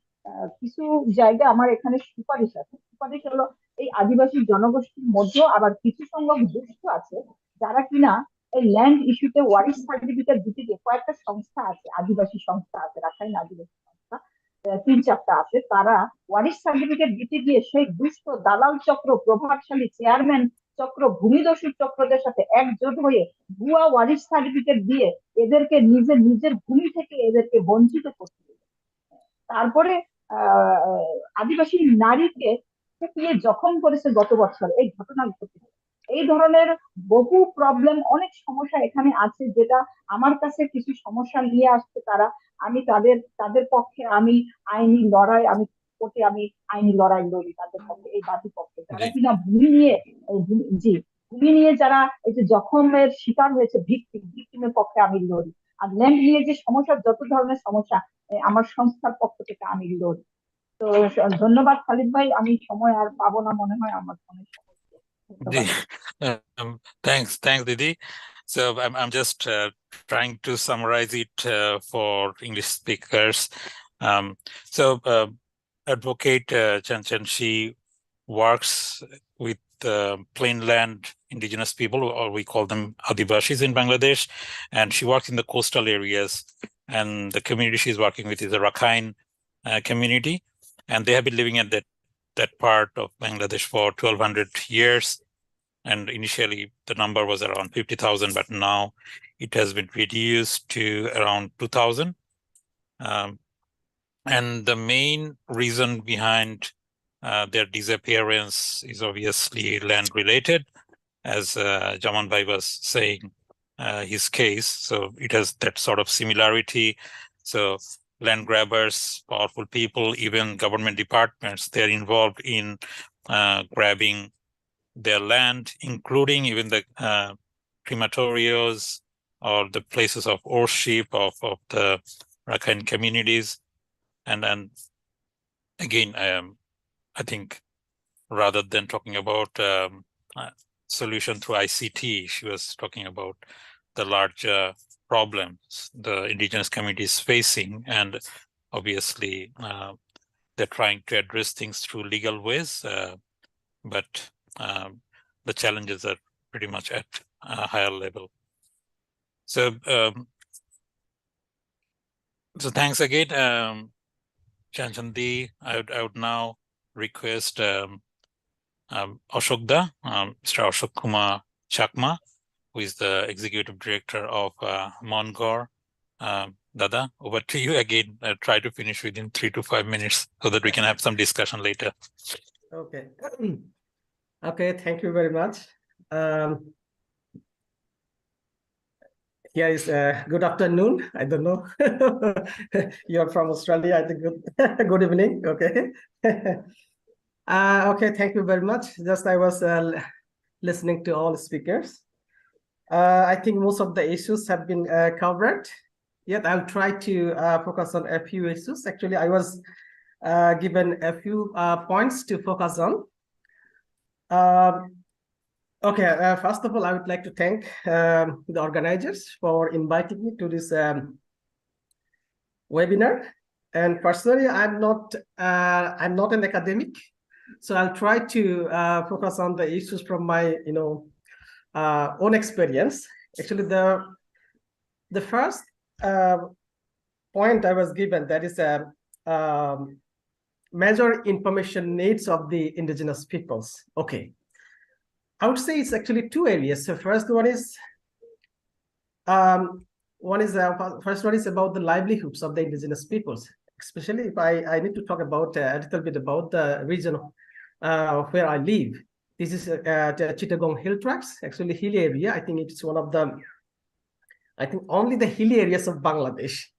[SPEAKER 11] কিছু জায়গায় আমার এখানে সুপারিশ আছে। সুপারিশ হলো এই আদিবাসী জনগোষ্ঠীর মধ্যেও আবার কিছু সংখ্যক দুষ্ট আছে যারা কিনা এই ল্যান্ড ইস্যুতে ওয়ারিশ সার্টিফিকেট দিতে গিয়ে, কয়েকটা সংস্থা আছে, আদিবাসী সংস্থা আছে, রাখাইন আদিবাসী সংস্থা 3-4টা আছে, তারা ওয়ারিশ সার্টিফিকেট দিতে গিয়ে সেই দুষ্ট দালাল চক্র, প্রভাবশালী চেয়ারম্যান চক্র, ভূমিদস্যু চক্রদের সাথে একজোট হয়ে ভুয়া ওয়ারিশ সার্টিফিকেট দিয়ে এদেরকে নিজের ভূমি থেকে এদেরকে বঞ্চিত করতে। তারপরে আদিবাসী নারীকে কুপিয়ে জখম করেছে গত বছর, এই ঘটনা ঘটেছে। এই ধরনের বহু প্রবলেম, অনেক সমস্যা এখানে আছে, যেটা আমার কাছে কিছু সমস্যা নিয়ে আসছে তারা। আমি তাদের পক্ষে আমি আইনি লড়াই, আমি কোর্টে আমি আইনি লড়াই লড়ি তাদের পক্ষে, এই বাদী পক্ষে যারা কিনা ভূমি নিয়ে, জি ভূমি নিয়ে যারা এই যে জখমের শিকার হয়েছে, ভিকটিমের পক্ষে আমি লড়ি। আর ল্যান্ড নিয়ে যে সমস্যা, যত ধরনের সমস্যা আমার সংস্থার পক্ষ থেকে আমি লড়ি। তো ধন্যবাদ খালিদ ভাই, আমি সময় আর পাবো না মনে হয় আমার ফোনের সমস্যা।
[SPEAKER 1] Thanks, Didi. So I'm just trying to summarize it for English speakers. So Advocate Chan, she works with plainland indigenous people, or we call them Adibashis in Bangladesh, and she works in the coastal areas. And the community she's working with is the Rakhine community, and they have been living at that part of Bangladesh for 1200 years. And initially the number was around 50,000, but now it has been reduced to around 2,000. And the main reason behind their disappearance is obviously land related, as Jaman Bhai was saying his case. So it has that sort of similarity. So land grabbers, powerful people, even government departments, they're involved in grabbing their land, including even the crematorios or the places of worship of the Rakhine communities. And again, I think rather than talking about solution through ICT, she was talking about the larger problems the indigenous community is facing, and obviously they're trying to address things through legal ways, but the challenges are pretty much at a higher level. So thanks again, Chanchandi. I would now request Ashokda, Mr. Ashok Kumar Chakma, who is the executive director of Mongor. Dada, over to you again. Try to finish within 3 to 5 minutes so that we can have some discussion later.
[SPEAKER 12] Okay. Okay, thank you very much. Here is good afternoon. I don't know. You're from Australia. I think good evening. Okay. Okay, thank you very much. Just I was listening to all speakers. I think most of the issues have been covered. Yet I'll try to focus on a few issues. Actually, I was given a few points to focus on. Okay, first of all, I would like to thank the organizers for inviting me to this webinar. And personally, I'm not an academic, so I'll try to focus on the issues from my own experience. Actually, the first point I was given, that is major information needs of the indigenous peoples. Okay, I would say it's actually two areas. So first one is first one is about the livelihoods of the indigenous peoples. Especially if I need to talk about a little bit about the region where I live. This is the Chittagong Hill Tracts, actually hilly area. I think it's one of the, I think only the hilly areas of Bangladesh,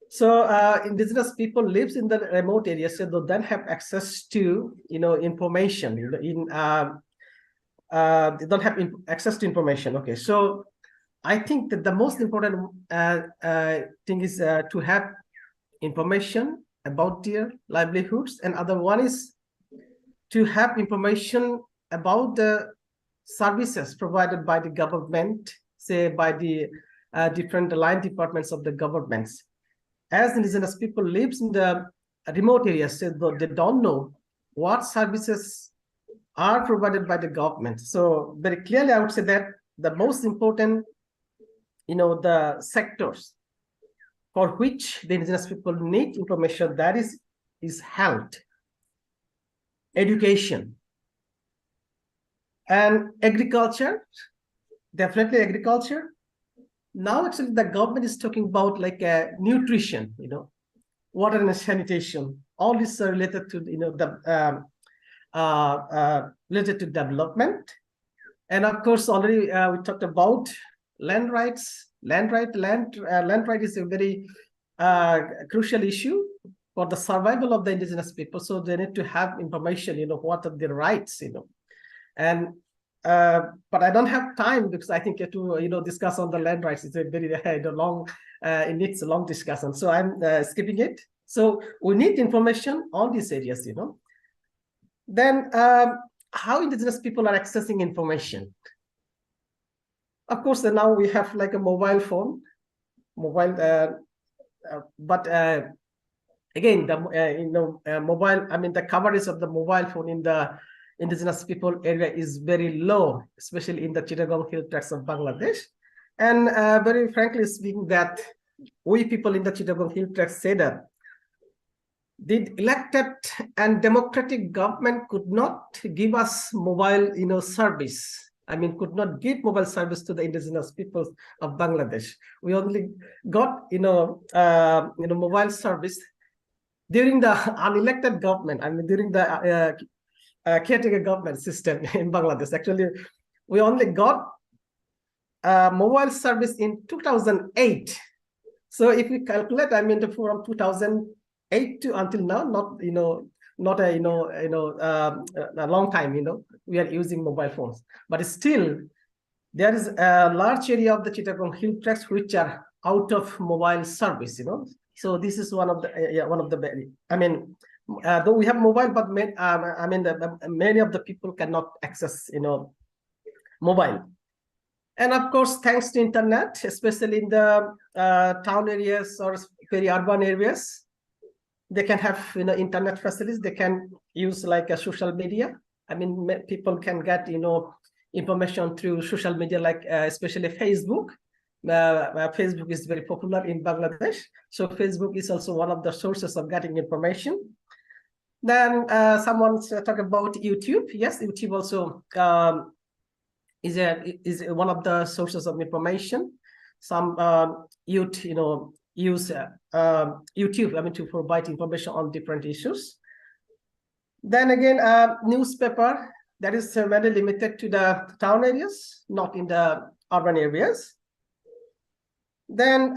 [SPEAKER 12] So indigenous people lives in the remote areas, so they don't have access to, information, they don't have access to information. Okay, so I think that the most important thing is to have information about their livelihoods, and other one is to have information about the services provided by the government, say by the different line departments of the governments. As indigenous people lives in the remote areas, so they don't know what services are provided by the government. So very clearly, I would say that the most important, the sectors for which the indigenous people need information, that is health, education, and agriculture. Definitely agriculture. Now actually the government is talking about like nutrition, water and sanitation. All this are related to related to development. And of course, already we talked about land rights. Land right is a very crucial issue for the survival of the indigenous people. So they need to have information, what are their rights, and but I don't have time because I think to discuss on the land rights. It's a very long, it needs a long discussion. So I'm skipping it. So we need information on these areas, Then how indigenous people are accessing information? Of course, now we have like a mobile phone, but again, the mobile, I mean, the coverage of the mobile phone in the indigenous people area is very low, especially in the Chittagong Hill Tracts of Bangladesh. And very frankly speaking, that we people in the Chittagong Hill Tracts say that the elected and democratic government could not give us mobile, service. I mean, could not give mobile service to the indigenous peoples of Bangladesh. We only got, mobile service during the unelected government. I mean, during the caretaker government system in Bangladesh. Actually, we only got mobile service in 2008. So if we calculate, I mean, from 2008 to until now, not a long time, we are using mobile phones, but still there is a large area of the Chittagong Hill Tracts which are out of mobile service, So this is one of the I mean, though we have mobile, but many of the people cannot access, mobile. And of course, thanks to internet, especially in the town areas or very urban areas, they can have internet facilities. They can use like a social media. I mean, people can get information through social media, like especially Facebook. Facebook is very popular in Bangladesh, so Facebook is also one of the sources of getting information. Then someone talk about YouTube. Yes, YouTube also is one of the sources of information. Some youth, use YouTube, I mean, to provide information on different issues. Then again, newspaper, that is very limited to the town areas, not in the urban areas. Then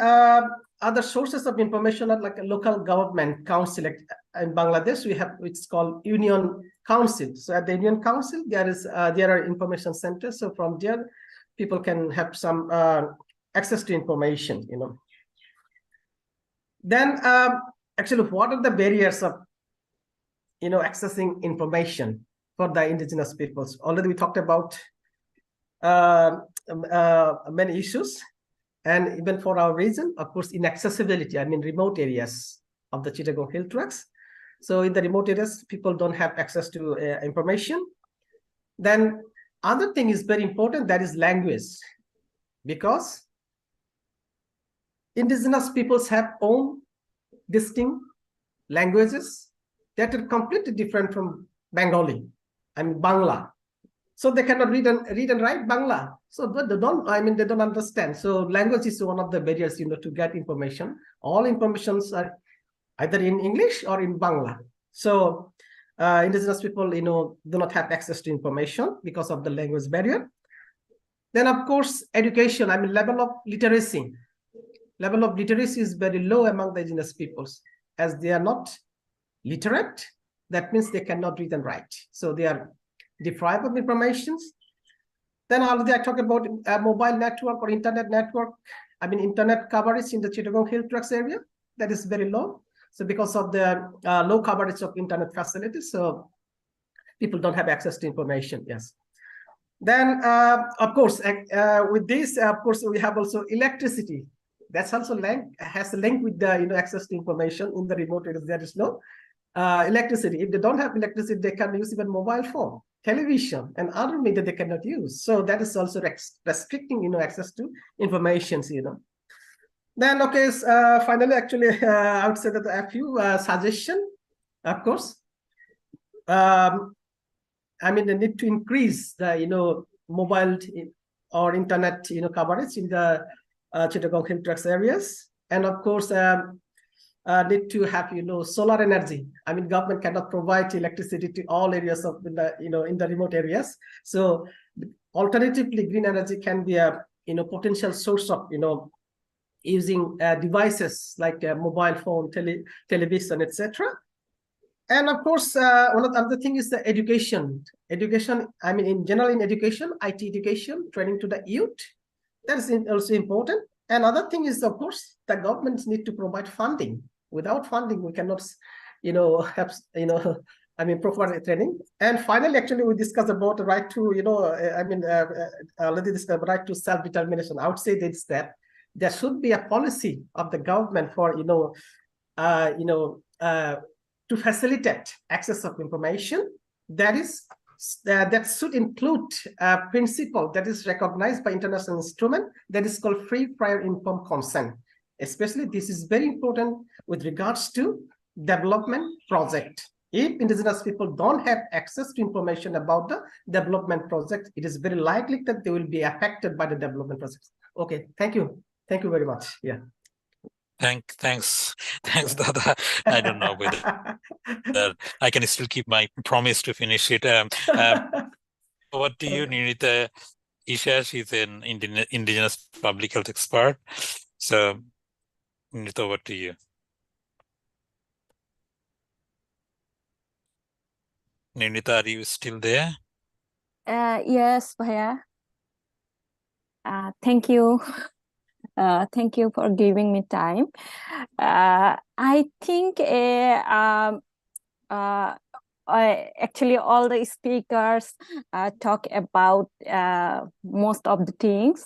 [SPEAKER 12] other sources of information are like a local government council. In Bangladesh, we have, it's called Union Council. So at the Union Council, there are information centers. So from there, people can have some access to information, Then actually, what are the barriers of, accessing information for the indigenous peoples? Already we talked about many issues, and even for our region, of course, inaccessibility, I mean, remote areas of the Chittagong Hill Tracts. So in the remote areas, people don't have access to information. Then other thing is very important, that is language, because indigenous peoples have own distinct languages that are completely different from Bengali and Bangla. So they cannot read and write Bangla. So but they don't understand. So language is one of the barriers, to get information. All informations are either in English or in Bangla. So indigenous people, do not have access to information because of the language barrier. Then, of course, education, level of literacy. Level of literacy is very low among the indigenous peoples, as they are not literate. That means they cannot read and write. So they are deprived of information. Then already I talked about a mobile network or internet network. Internet coverage in the Chittagong Hill Tracts area, that is very low. So because of the low coverage of internet facilities, so people don't have access to information, yes. Then, of course, with this, of course, we have also electricity. That's also has a link with the access to information in the remote areas. There is no electricity. If they don't have electricity, they can use even mobile phone, television, and other media they cannot use. So that is also restricting access to information. Then, okay, finally, actually, I would say that a few suggestions, of course. They need to increase the mobile or internet coverage in the Chittagong Hill Tracts areas, and of course need to have solar energy. Government cannot provide electricity to all areas of in the remote areas. So alternatively, green energy can be a potential source of using devices like a mobile phone, television, etc. And of course, one of the other thing is the education. Education, in general, in education, IT education, training to the youth, that is also important. Another thing is, of course, the governments need to provide funding. Without funding, we cannot, have, proper training. And finally, actually, we discussed about the right to, already discussed right to self-determination. I would say this, that there should be a policy of the government for, to facilitate access of information that should include a principle that is recognized by international instrument that is called free prior informed consent. Especially this is very important with regards to development project. If indigenous people don't have access to information about the development project, it is very likely that they will be affected by the development process. Okay, thank you. Thank you very much. Yeah.
[SPEAKER 1] Thanks, Dada. I don't know whether I can still keep my promise to finish it. What do you need? Isha, she's an Indigenous public health expert. So, Nita, over to you. Nita, are you still there?
[SPEAKER 13] Yes, Bhaiya. Thank you. Thank you for giving me time. I think actually all the speakers talk about most of the things.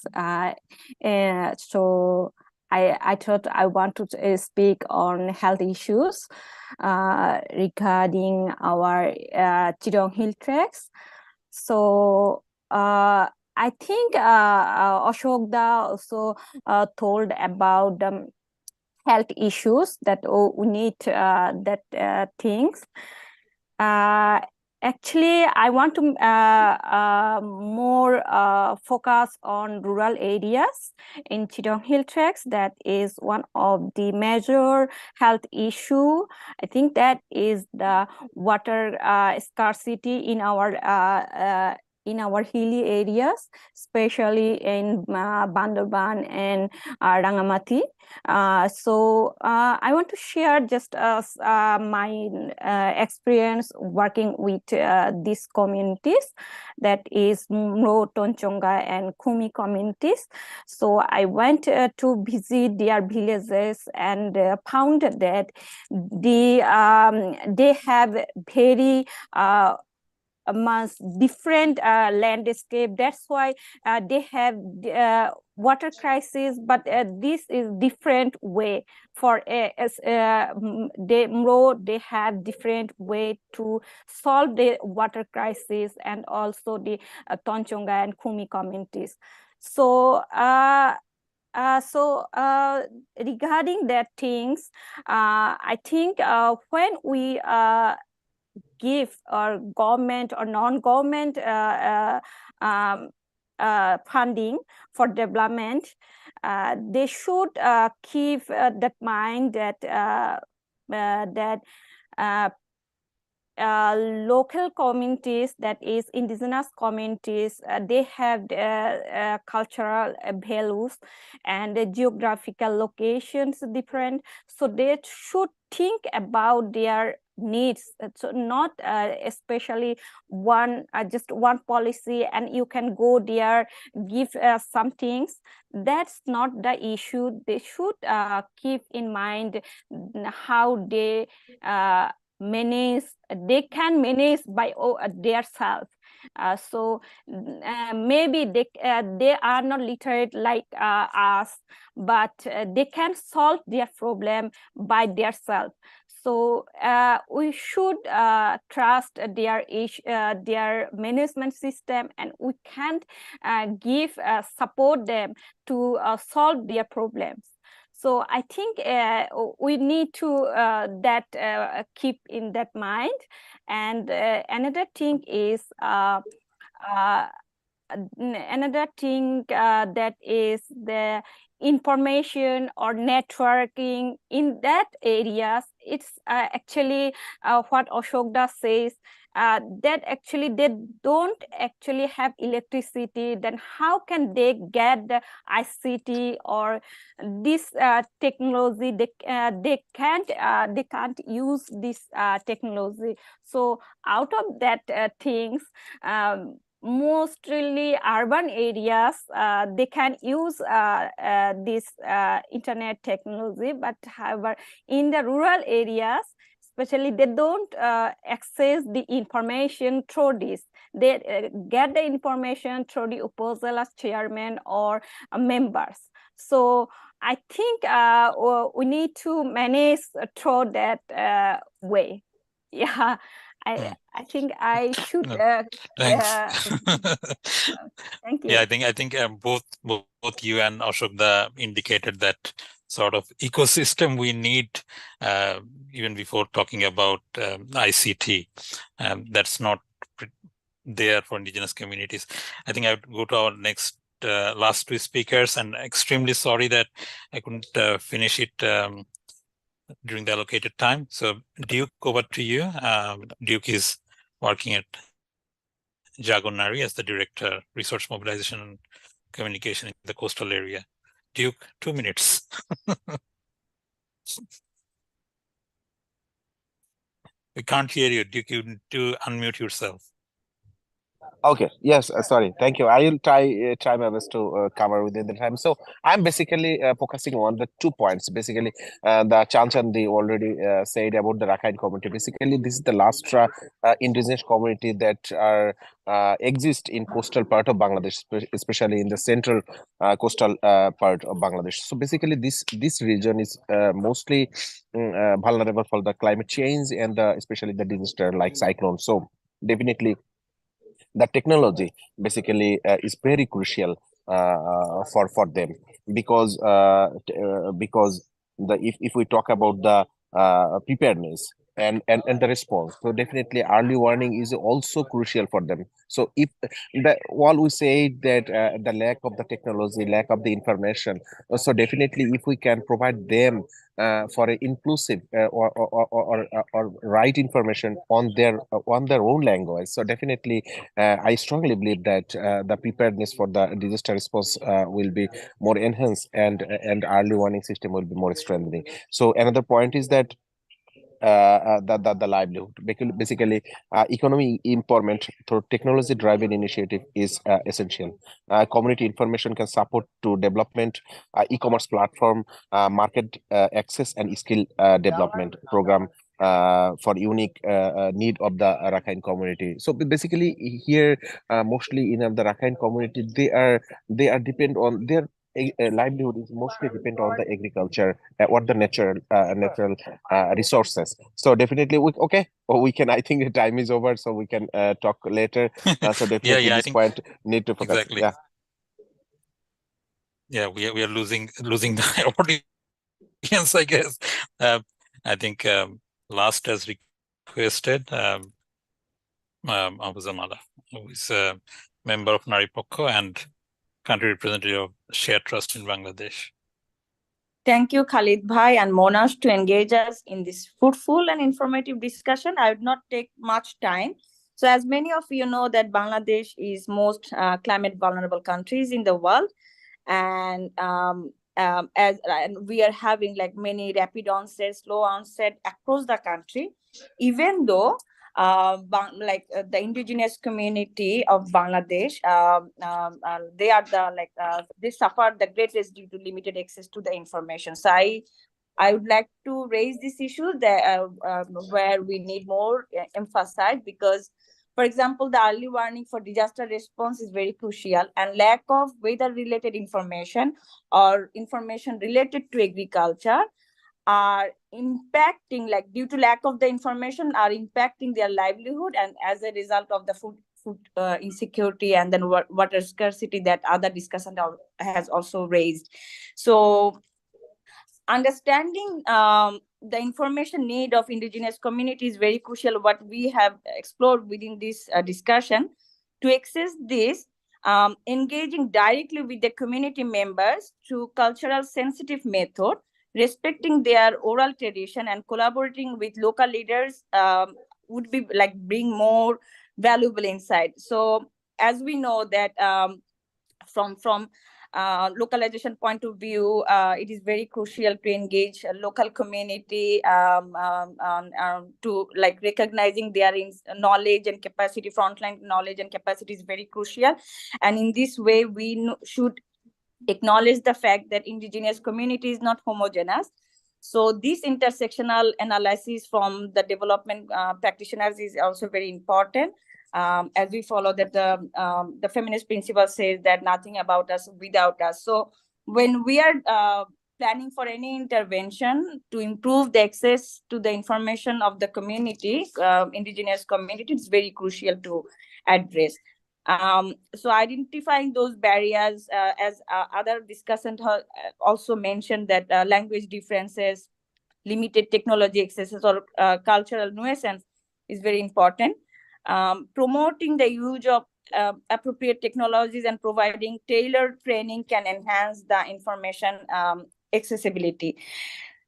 [SPEAKER 13] So I thought I want to speak on health issues regarding our Chittagong Hill Tracts. So I think Ashokda also told about health issues that we need things. Actually, I want to more focus on rural areas in Chittagong Hill Tracts. That is one of the major health issue. I think that is the water scarcity in our in our hilly areas, especially in Bandarban and Rangamati. So I want to share just my experience working with these communities, that is Mro, Tonchonga and Kumi communities. So I went to visit their villages and found that they have very much different landscape. That's why they have water crisis, but this is different way for they have different way to solve the water crisis, and also the Tonchonga and Kumi communities. So regarding that things, I think when we give or government or non-government funding for development, they should keep that mind that local communities, that is indigenous communities, they have cultural values, and the geographical locations different, so they should think about their needs. So not especially one just one policy and you can go there, give some things. That's not the issue. They should keep in mind how they manage. They can manage by their self. So maybe they are not literate like us, but they can solve their problem by their self. So we should trust their management system, and we can't support them to solve their problems. So I think we need to keep in that mind. And another thing is that is the information or networking in that areas. It's actually what Ashokda says, that actually they don't actually have electricity. Then how can they get the ICT or this technology? They can't use this technology. So out of that things, mostly urban areas, they can use this internet technology, but however in the rural areas especially, they don't access the information through this. They get the information through the Upazila chairman or members. So I think we need to manage through that way. Yeah, I think I should.
[SPEAKER 1] Thanks.
[SPEAKER 13] Thank you.
[SPEAKER 1] Yeah, I think both you and Ashok indicated that sort of ecosystem we need even before talking about ICT. That's not there for indigenous communities. I think I would go to our next last two speakers, and extremely sorry that I couldn't finish it during the allocated time. So Duke, over to you. Duke is working at Jagonari as the Director, Resource Mobilization and Communication in the coastal area. Duke, 2 minutes. We can't hear you, Duke. You need to unmute yourself.
[SPEAKER 14] Okay. Yes. Sorry. Thank you. I will try my best to cover within the time. So I'm basically focusing on the 2 points. Basically, the Chanchandi already said about the Rakhine community. Basically, this is the last indigenous community that are exist in coastal part of Bangladesh, especially in the central coastal part of Bangladesh. So basically, this region is mostly vulnerable for the climate change and especially the disaster like cyclone. So definitely, the technology basically is very crucial for them, because if we talk about the preparedness, and the response. So definitely early warning is also crucial for them. So if while we say that the lack of the technology, lack of the information, so definitely if we can provide them for an inclusive or right information on their own language, so definitely I strongly believe that the preparedness for the disaster response will be more enhanced, and early warning system will be more strengthening. So another point is that the livelihood. Basically, economic empowerment through technology-driven initiative is essential. Community information can support to development, e-commerce platform, market access, and skill development program for unique need of the Rakhine community. So basically, here mostly in the Rakhine community, they are depend on their livelihood is mostly depend on the agriculture or the natural resources. So definitely we can, I think the time is over, so we can talk later. So definitely
[SPEAKER 1] I
[SPEAKER 14] this
[SPEAKER 1] think
[SPEAKER 14] point need to focus.
[SPEAKER 1] exactly. We are losing the audience, I guess. I think last as requested, Abuzamala, who is a member of Nari Pokho and country representative of Shared Trust in Bangladesh.
[SPEAKER 8] Thank you, Khalid Bhai and Monash, to engage us in this fruitful and informative discussion. I would not take much time. So as many of you know that Bangladesh is most climate vulnerable countries in the world. And and we are having like many rapid onset, slow onset across the country, even though the indigenous community of Bangladesh, they are they suffer the greatest due to limited access to the information. So I would like to raise this issue that where we need more emphasis, because for example, the early warning for disaster response is very crucial, and lack of weather-related information or information related to agriculture are impacting, like due to lack of the information, are impacting their livelihood, and as a result of the food insecurity and then water scarcity that other discussion has also raised. So understanding the information need of indigenous communities is very crucial, what we have explored within this discussion. To access this, engaging directly with the community members through cultural sensitive method, respecting their oral tradition and collaborating with local leaders would be like bring more valuable insight. So as we know that from localization point of view, it is very crucial to engage a local community to like recognizing their knowledge and capacity. Frontline knowledge and capacity is very crucial, and in this way we should acknowledge the fact that indigenous community is not homogeneous. So this intersectional analysis from the development practitioners is also very important. As we follow that the feminist principle says that nothing about us without us. So when we are planning for any intervention to improve the access to the information of the community, indigenous community, it's very crucial to address. So identifying those barriers, as other discussants also mentioned, that language differences, limited technology accesses, or cultural nuisance is very important. Promoting the use of appropriate technologies and providing tailored training can enhance the information accessibility.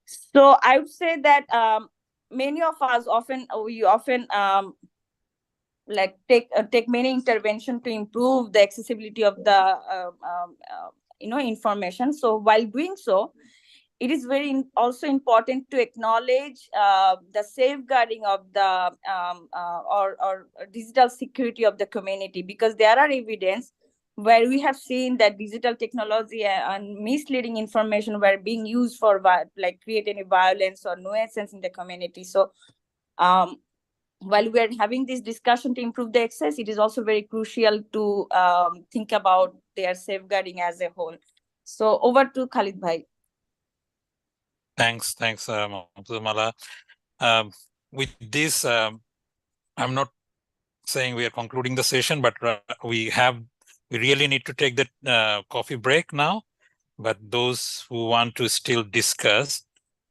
[SPEAKER 8] So I would say that many of us often like take many intervention to improve the accessibility of the information. So while doing so, it is very also important to acknowledge the safeguarding of the or digital security of the community, because there are evidence where we have seen that digital technology and misleading information were being used for like creating violence or nuisance in the community. So while we are having this discussion to improve the access, it is also very crucial to think about their safeguarding as a whole. So over to Khalid Bhai.
[SPEAKER 1] Thanks, Mala. With this, I'm not saying we are concluding the session, but we really need to take the coffee break now. But those who want to still discuss,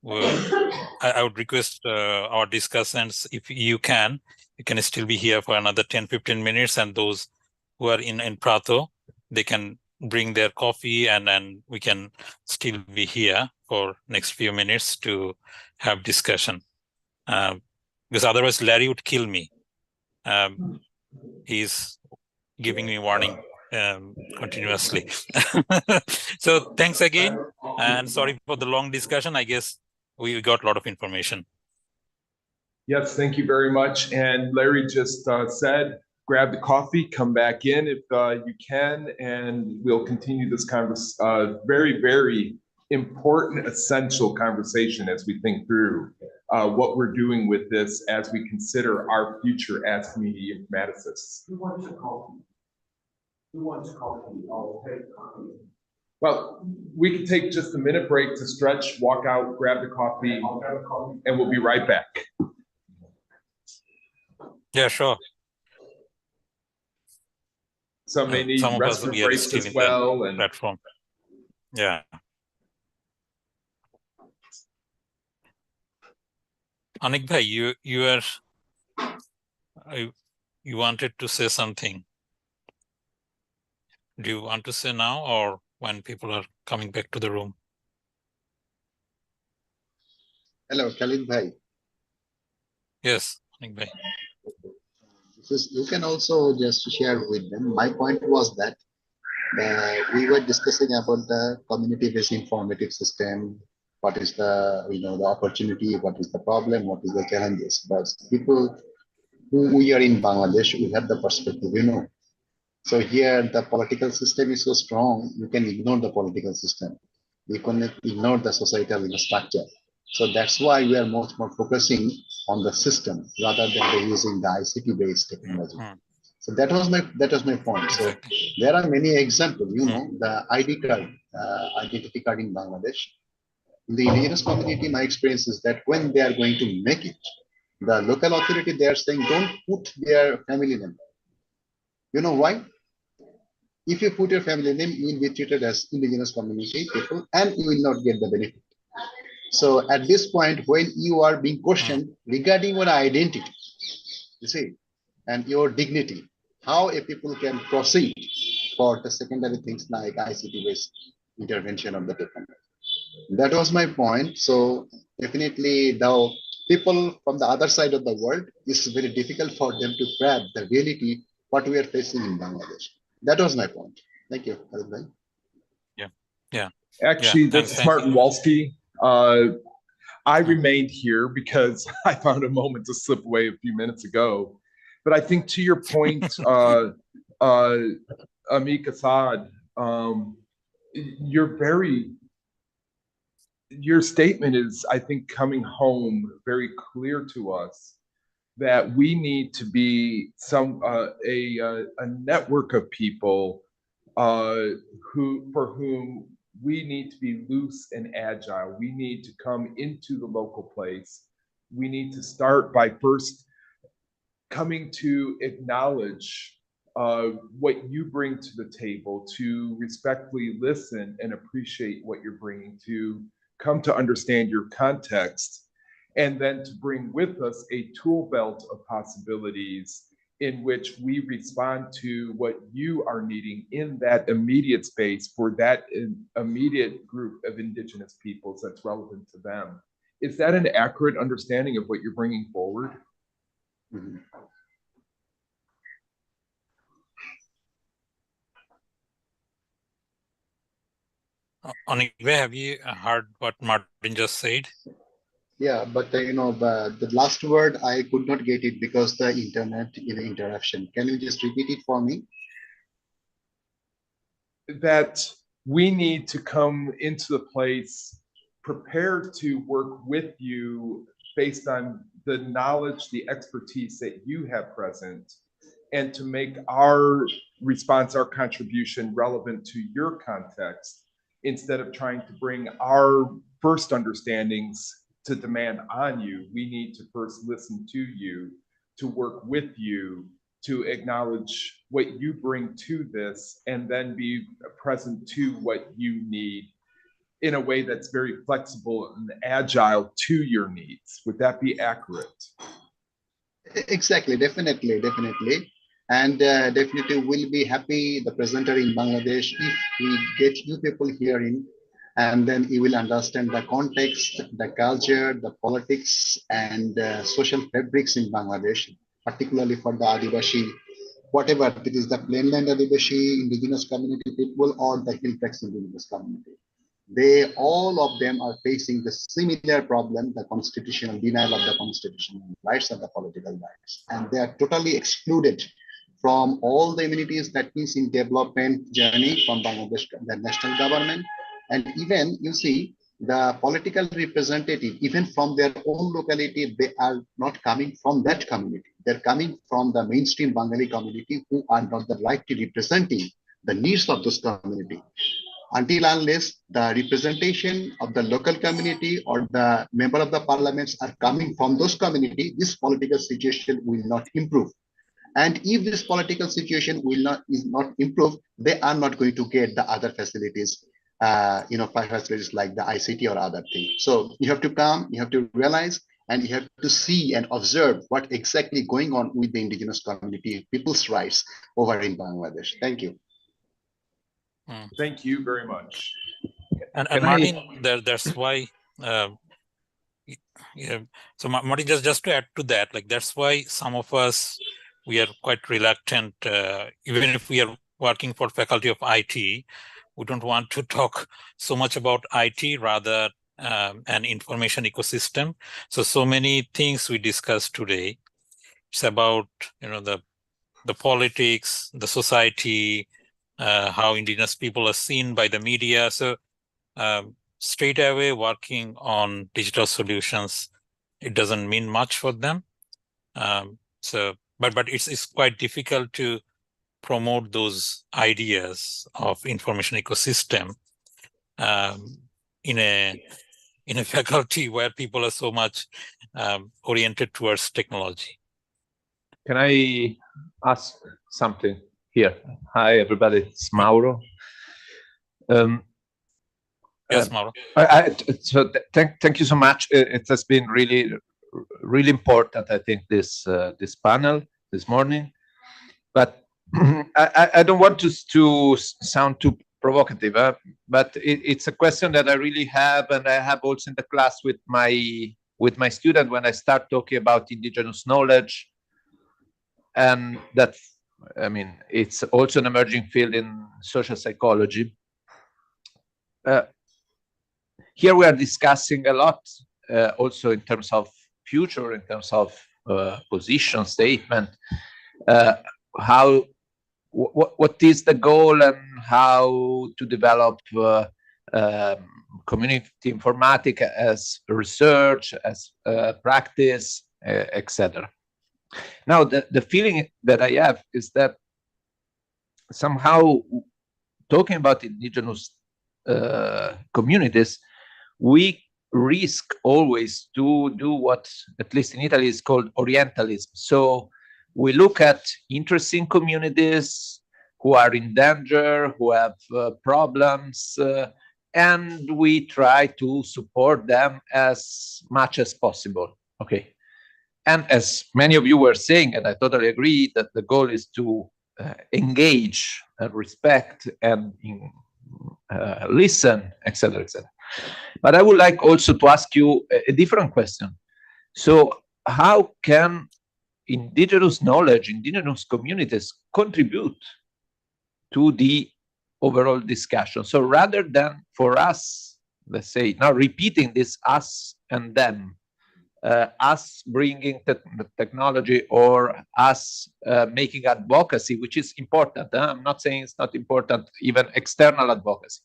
[SPEAKER 1] I would request our discussants, if you can still be here for another 10-15 minutes, and those who are in Prato, they can bring their coffee, and then we can still be here for next few minutes to have discussion. Because otherwise Larry would kill me. He's giving me warning continuously. So thanks again, and sorry for the long discussion. I guess we got a lot of information.
[SPEAKER 9] Yes, thank you very much. And Larry just said, grab the coffee, come back in if you can, and we'll continue this very, very important, essential conversation as we think through what we're doing with this as we consider our future as community informaticists.
[SPEAKER 15] Who wants a coffee? Who wants coffee? I'll take coffee.
[SPEAKER 9] Well, we can take just a minute break to stretch, walk out, grab the coffee, and we'll be right back.
[SPEAKER 1] Yeah, sure.
[SPEAKER 9] Some may need
[SPEAKER 1] some
[SPEAKER 9] restroom breaks as well. And
[SPEAKER 1] platform. Yeah. Anik bhai, you wanted to say something. Do you want to say now, or when people are coming back to the room?
[SPEAKER 5] Hello, Khalid bhai.
[SPEAKER 1] Yes, Anik bhai.
[SPEAKER 5] You can also just share with them. My point was that we were discussing about the community-based informative system. What is the the opportunity? What is the problem? What is the challenges? But people who we are in Bangladesh, we have the perspective, So here the political system is so strong, you can ignore the political system. You can ignore the societal structure. So that's why we are much more focusing on the system rather than using the ICT-based technology. So that was my point. So there are many examples, the ID card, identity card in Bangladesh. In the indigenous community, my experience is that when they are going to make it, the local authority, they are saying, don't put their family name. You know why? If you put your family name, you will be treated as indigenous community people and you will not get the benefit. So at this point, when you are being questioned regarding your identity, you see, and your dignity, how a people can proceed for the secondary things like ICT-based intervention of the technology. That was my point. So definitely the people from the other side of the world, it's very difficult for them to grab the reality, what we are facing in Bangladesh. That was my point. Thank you.
[SPEAKER 1] Yeah.
[SPEAKER 9] Actually, this is Martin Walski. I remained here because I found a moment to slip away a few minutes ago. But I think to your point, Amik Assad, your statement is, I think, coming home very clear to us that we need to be a network of people for whom we need to be loose and agile. We need to come into the local place. We need to start by first coming to acknowledge what you bring to the table, to respectfully listen and appreciate what you're bringing, to come to understand your context, and then to bring with us a tool belt of possibilities in which we respond to what you are needing in that immediate space for that immediate group of indigenous peoples that's relevant to them. Is that an accurate understanding of what you're bringing forward?
[SPEAKER 5] Mm-hmm.
[SPEAKER 1] Anik, have you heard what Martin just said?
[SPEAKER 5] Yeah, but the last word I could not get it because the internet interruption. Can you just repeat it for me?
[SPEAKER 9] That we need to come into the place prepared to work with you based on the knowledge, the expertise that you have present, and to make our response, our contribution relevant to your context, instead of trying to bring our first understandings to demand on you. We need to first listen to you, to work with you, to acknowledge what you bring to this, and then be present to what you need in a way that's very flexible and agile to your needs. Would that be accurate?
[SPEAKER 5] Exactly, definitely. And definitely will be happy, the presenter in Bangladesh, if we get you people hearing, and then you will understand the context, the culture, the politics, and social fabrics in Bangladesh, particularly for the Adivashi, whatever it is, the plainland Adivashi, indigenous community people, or the hill tracts indigenous community. They, all of them are facing the similar problem, the constitutional denial of the constitutional rights and the political rights. And they are totally excluded from all the amenities, that means in development journey from Bangladesh, the national government. And even you see the political representative, even from their own locality, they are not coming from that community. They're coming from the mainstream Bengali community, who are not the rightly representing the needs of this community. Until unless the representation of the local community or the member of the parliaments are coming from those community, this political situation will not improve. And if this political situation is not improved, they are not going to get the other facilities, facilities like the ICT or other things. So you have to come, you have to realize, and you have to see and observe what exactly going on with the indigenous community, people's rights over in Bangladesh. Thank you.
[SPEAKER 9] Thank you very much.
[SPEAKER 1] And Martin, that's why. So Martin, just to add to that, like that's why some of us, we are quite reluctant, even if we are working for Faculty of IT, we don't want to talk so much about IT, rather an information ecosystem. So many things we discussed today. It's about the politics, the society, how indigenous people are seen by the media. So straight away working on digital solutions, it doesn't mean much for them. But it's quite difficult to promote those ideas of information ecosystem in a faculty where people are so much oriented towards technology.
[SPEAKER 16] Can I ask something here? Hi, everybody. It's Mauro.
[SPEAKER 1] Yes, Mauro.
[SPEAKER 16] Thank you so much. It has been really important, I think, this panel this morning. But I don't want to sound too provocative, but it's a question that I really have, and I have also in the class with my student when I start talking about indigenous knowledge. And that, I mean, it's also an emerging field in social psychology. Here we are discussing a lot, also in terms of future, in terms of position statement, what is the goal and how to develop community informatics as research, as practice, etc. Now, the feeling that I have is that somehow talking about indigenous communities, we risk always to do what, at least in Italy, is called Orientalism. So we look at interesting communities who are in danger, who have problems, and we try to support them as much as possible. Okay. And as many of you were saying, and I totally agree, that the goal is to engage, respect, and listen, etc., etc. But I would like also to ask you a different question. So how can indigenous knowledge, indigenous communities contribute to the overall discussion? So rather than for us, let's say, now repeating this us and them, us bringing technology or us making advocacy, which is important. I'm not saying it's not important, even external advocacy.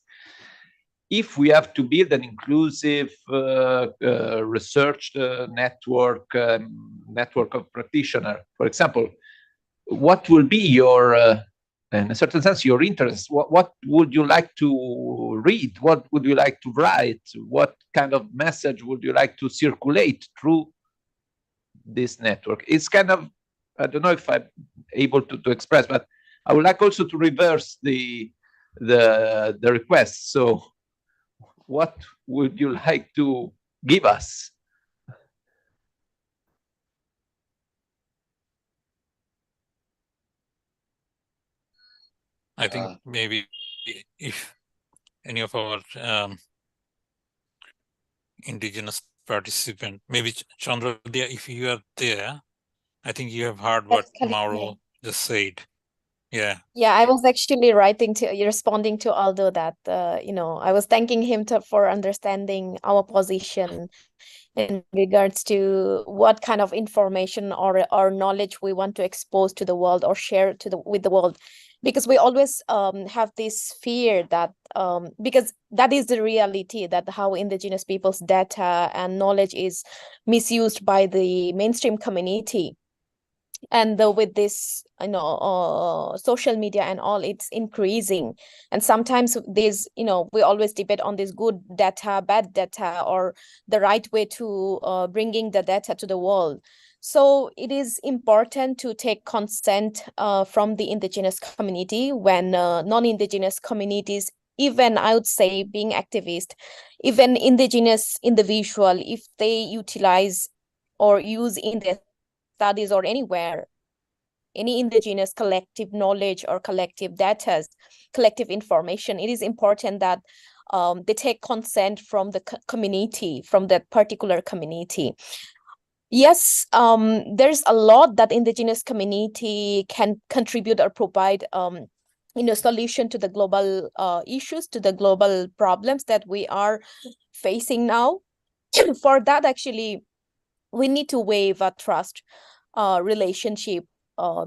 [SPEAKER 16] If we have to build an inclusive research network of practitioners, for example, what will be your, in a certain sense, your interest? What would you like to read? What would you like to write? What kind of message would you like to circulate through this network? It's kind of, I don't know if I'm able to express, but I would like also to reverse the request. So what would you like to give us?
[SPEAKER 1] I think maybe if any of our indigenous participant, maybe Chandra, if you are there, I think you have heard what Mauro just said. Yeah.
[SPEAKER 2] Yeah, I was actually responding to Aldo that, I was thanking him for understanding our position in regards to what kind of information or knowledge we want to expose to the world or share with the world. Because we always have this fear that, because that is the reality, that how indigenous people's data and knowledge is misused by the mainstream community. And with this social media and all, it's increasing. And sometimes there's we always debate on this good data, bad data, or the right way to bringing the data to the world. So it is important to take consent from the indigenous community when non-indigenous communities, even I would say being activist, even indigenous individual, if they utilize or use in their studies or anywhere any indigenous collective knowledge or collective data, collective information, it is important that they take consent from the community, from that particular community. Yes, there's a lot that indigenous community can contribute or provide solution to the global issues, to the global problems that we are facing now. For that, actually, we need to waive a trust relationship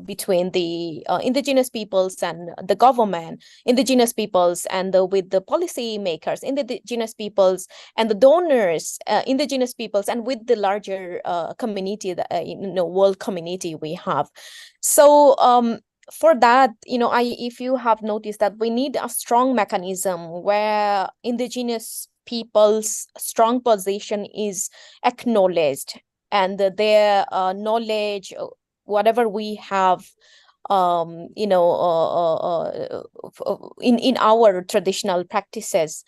[SPEAKER 2] between the indigenous peoples and the government, indigenous peoples and with the policy makers, indigenous peoples and the donors, indigenous peoples and with the larger community, the world community we have. So for that, if you have noticed that we need a strong mechanism where indigenous people's strong position is acknowledged, and their knowledge, whatever we have, in our traditional practices,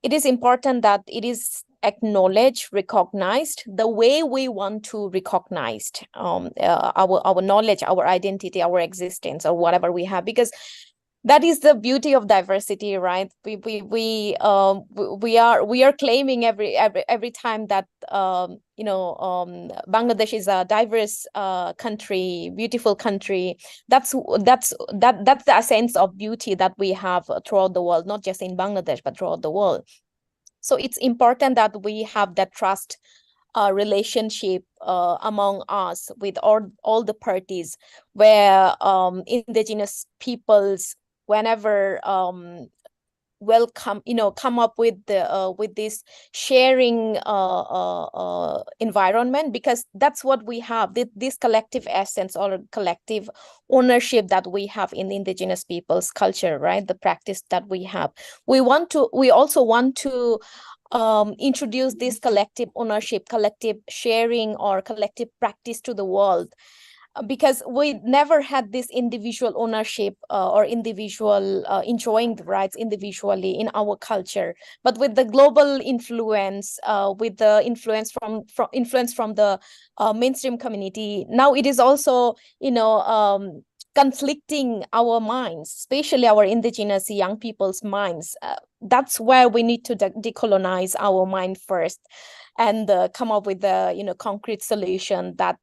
[SPEAKER 2] it is important that it is acknowledged, recognized the way we want to recognize our knowledge, our identity, our existence, or whatever we have, because that is the beauty of diversity, right? We are claiming every time that Bangladesh is a diverse country, beautiful country. That's the essence of beauty that we have throughout the world, not just in Bangladesh but throughout the world. So it's important that we have that trust relationship among us with all the parties, where indigenous peoples, whenever come up with this sharing environment, because that's what we have, this collective essence or collective ownership that we have in the indigenous people's culture, right? The practice that we have. We also want to introduce this collective ownership, collective sharing, or collective practice to the world, because we never had this individual ownership or individual enjoying the rights individually in our culture. But with the global influence, with the influence from the mainstream community, now it is also conflicting our minds, especially our indigenous young people's minds. That's where we need to decolonize our mind first, and come up with a concrete solution that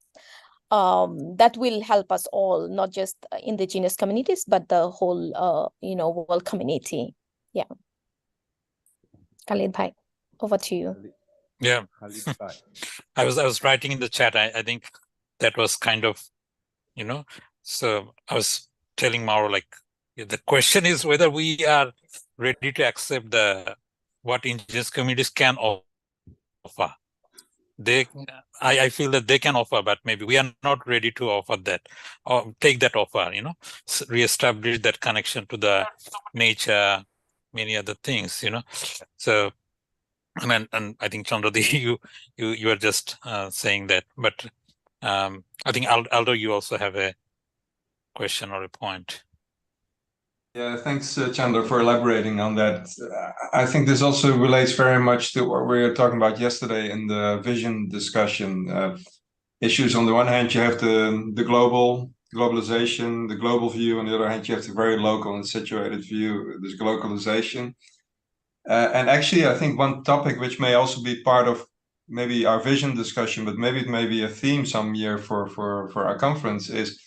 [SPEAKER 2] will help us all, not just indigenous communities, but the whole world community. Yeah. Khalid bhai, over to you.
[SPEAKER 1] Yeah. I was writing in the chat. I think that was kind of, so I was telling Mauro, like, the question is whether we are ready to accept what indigenous communities can offer. I feel that they can offer, but maybe we are not ready to offer that or take that offer, reestablish that connection to the nature, many other things, So, and I think Chandradi, you are just saying that, but I think Aldo, you also have a question or a point.
[SPEAKER 17] Yeah, thanks, Chandler, for elaborating on that. I think this also relates very much to what we were talking about yesterday in the vision discussion. Issues on the one hand, you have the globalization, the global view. On the other hand, you have the very local and situated view, this localization. And actually, I think one topic which may also be part of maybe our vision discussion, but maybe it may be a theme some year for our conference, is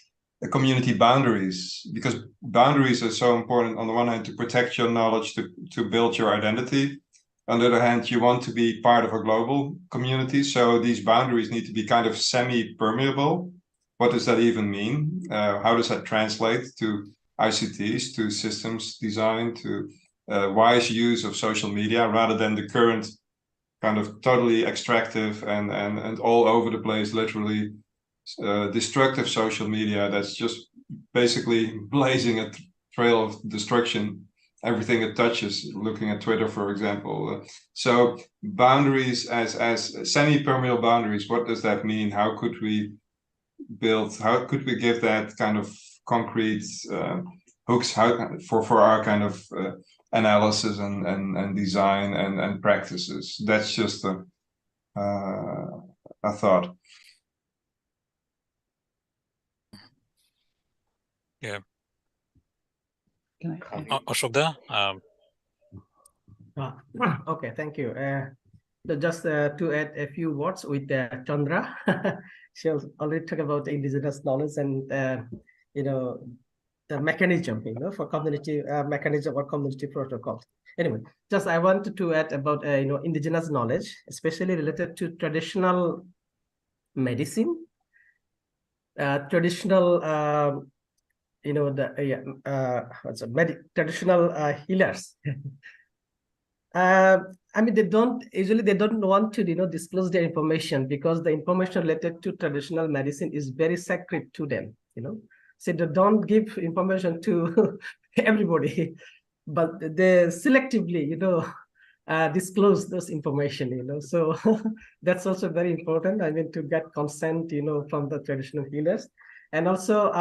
[SPEAKER 17] the community boundaries, because boundaries are so important on the one hand to protect your knowledge, to build your identity. On the other hand, you want to be part of a global community. So these boundaries need to be kind of semi-permeable. What does that even mean? How does that translate to ICTs, to systems design, to wise use of social media rather than the current kind of totally extractive and all over the place, literally destructive social media that's just basically blazing a trail of destruction, everything it touches, looking at Twitter, for example. So boundaries as semi-permeable boundaries, what does that mean? How could we give that kind of concrete hooks for our kind of analysis and design and practices? That's just a thought.
[SPEAKER 1] Yeah.
[SPEAKER 12] Can I?
[SPEAKER 1] Ashokda?
[SPEAKER 12] Okay, thank you. Just to add a few words with Chandra. She already talked about the indigenous knowledge and the mechanism, for community mechanism or community protocols. Anyway, just I wanted to add about indigenous knowledge, especially related to traditional medicine, traditional traditional healers. I mean, they don't want to disclose their information because the information related to traditional medicine is very sacred to them. So they don't give information to everybody, but they selectively disclose those information. So that's also very important. I mean, to get consent from the traditional healers, and also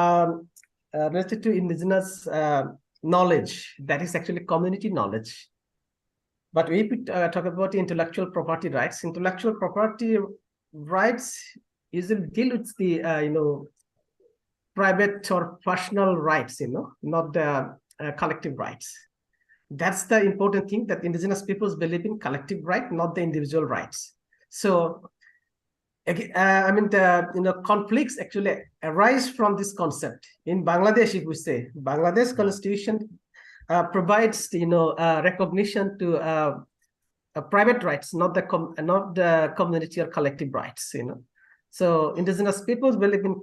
[SPEAKER 12] related to indigenous knowledge, that is actually community knowledge. But if we talk about intellectual property rights usually deal with the private or personal rights, not the collective rights. That's the important thing, that indigenous peoples believe in collective right, not the individual rights. So I mean, the conflicts actually arise from this concept. In Bangladesh, if we say, Bangladesh constitution provides recognition to private rights, not the community or collective rights. So indigenous peoples believe in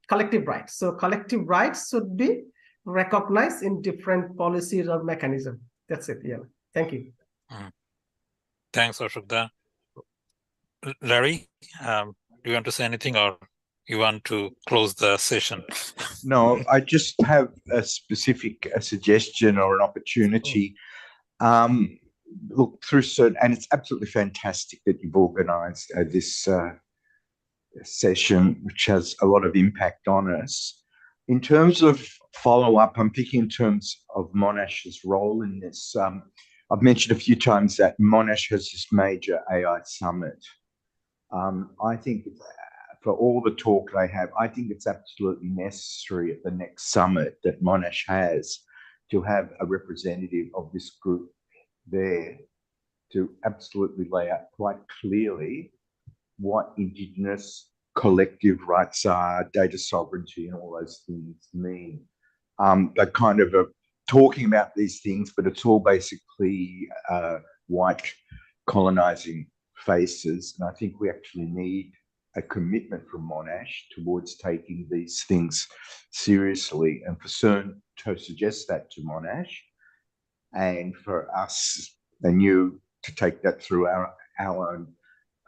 [SPEAKER 12] collective rights. So collective rights should be recognized in different policies or mechanisms. That's it. Yeah. Thank you.
[SPEAKER 1] Thanks, Ashokda. Larry, do you want to say anything, or you want to close the session?
[SPEAKER 16] No, I just have a specific suggestion or an opportunity. Look, through CIRN, and it's absolutely fantastic that you've organised this session, which has a lot of impact on us. In terms of follow-up, I'm thinking in terms of Monash's role in this. I've mentioned a few times that Monash has this major AI summit. I think for all the talk they have, I think it's absolutely necessary at the next summit that Monash has to have a representative of this group there to absolutely lay out quite clearly what Indigenous collective rights are, data sovereignty, and all those things mean. They're kind of talking about these things, but it's all basically white colonizing faces. And I think we actually need a commitment from Monash towards taking these things seriously, and for CIRN to suggest that to Monash, and for us and you to take that through our own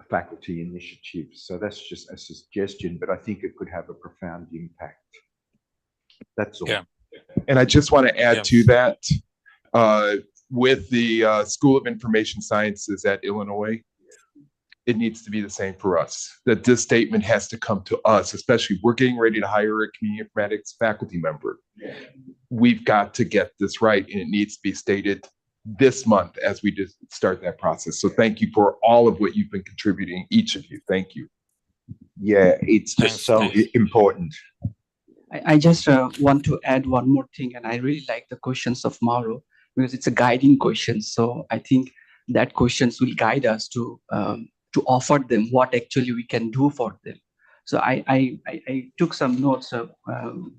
[SPEAKER 16] faculty initiatives. So that's just a suggestion, but I think it could have a profound impact. That's all.
[SPEAKER 1] Yeah.
[SPEAKER 9] And I just want to add to that, with the School of Information Sciences at Illinois,
[SPEAKER 18] it needs to be the same for us. That this statement has to come to us, especially we're getting ready to hire a community informatics faculty member. We've got to get this right, and it needs to be stated this month as we just start that process. So thank you for all of what you've been contributing, each of you. Thank you.
[SPEAKER 16] Yeah, it's just so important.
[SPEAKER 19] I just want to add one more thing, and I really like the questions of Mauro because it's a guiding question. So I think that questions will guide us to offer them what actually we can do for them. So I took some notes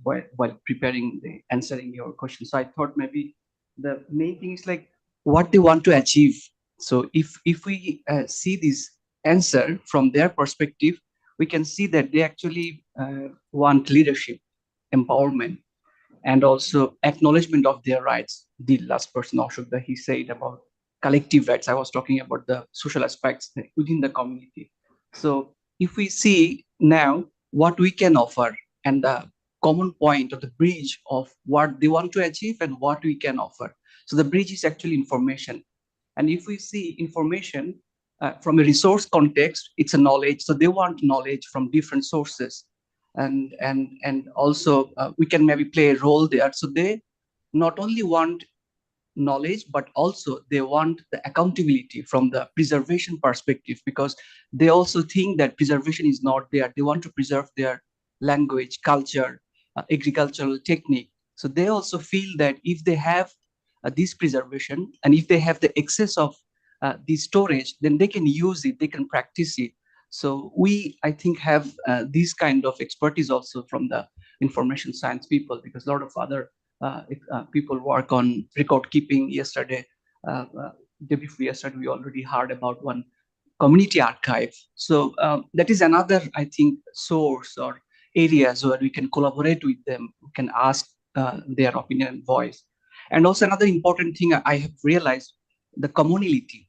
[SPEAKER 19] while preparing the answering your question. So I thought maybe the main thing is like what they want to achieve. So if we see this answer from their perspective, we can see that they actually want leadership, empowerment, and also acknowledgement of their rights. The last person, Ashok, that he said about collective rights. I was talking about the social aspects within the community. So if we see now what we can offer and the common point or the bridge of what they want to achieve and what we can offer. So the bridge is actually information. And if we see information from a resource context, it's a knowledge. So they want knowledge from different sources. And also we can maybe play a role there. So they not only want knowledge, but also they want the accountability from the preservation perspective, because they also think that preservation is not there. They want to preserve their language, culture, agricultural technique. So they also feel that if they have this preservation and if they have the excess of this storage, then they can use it, they can practice it. So we, I think, have this kind of expertise also from the information science people, because a lot of other people work on record keeping. Yesterday, day before yesterday, we already heard about one community archive. So that is another, I think, source or areas where we can collaborate with them, we can ask their opinion and voice. And also another important thing I have realized, the commonality.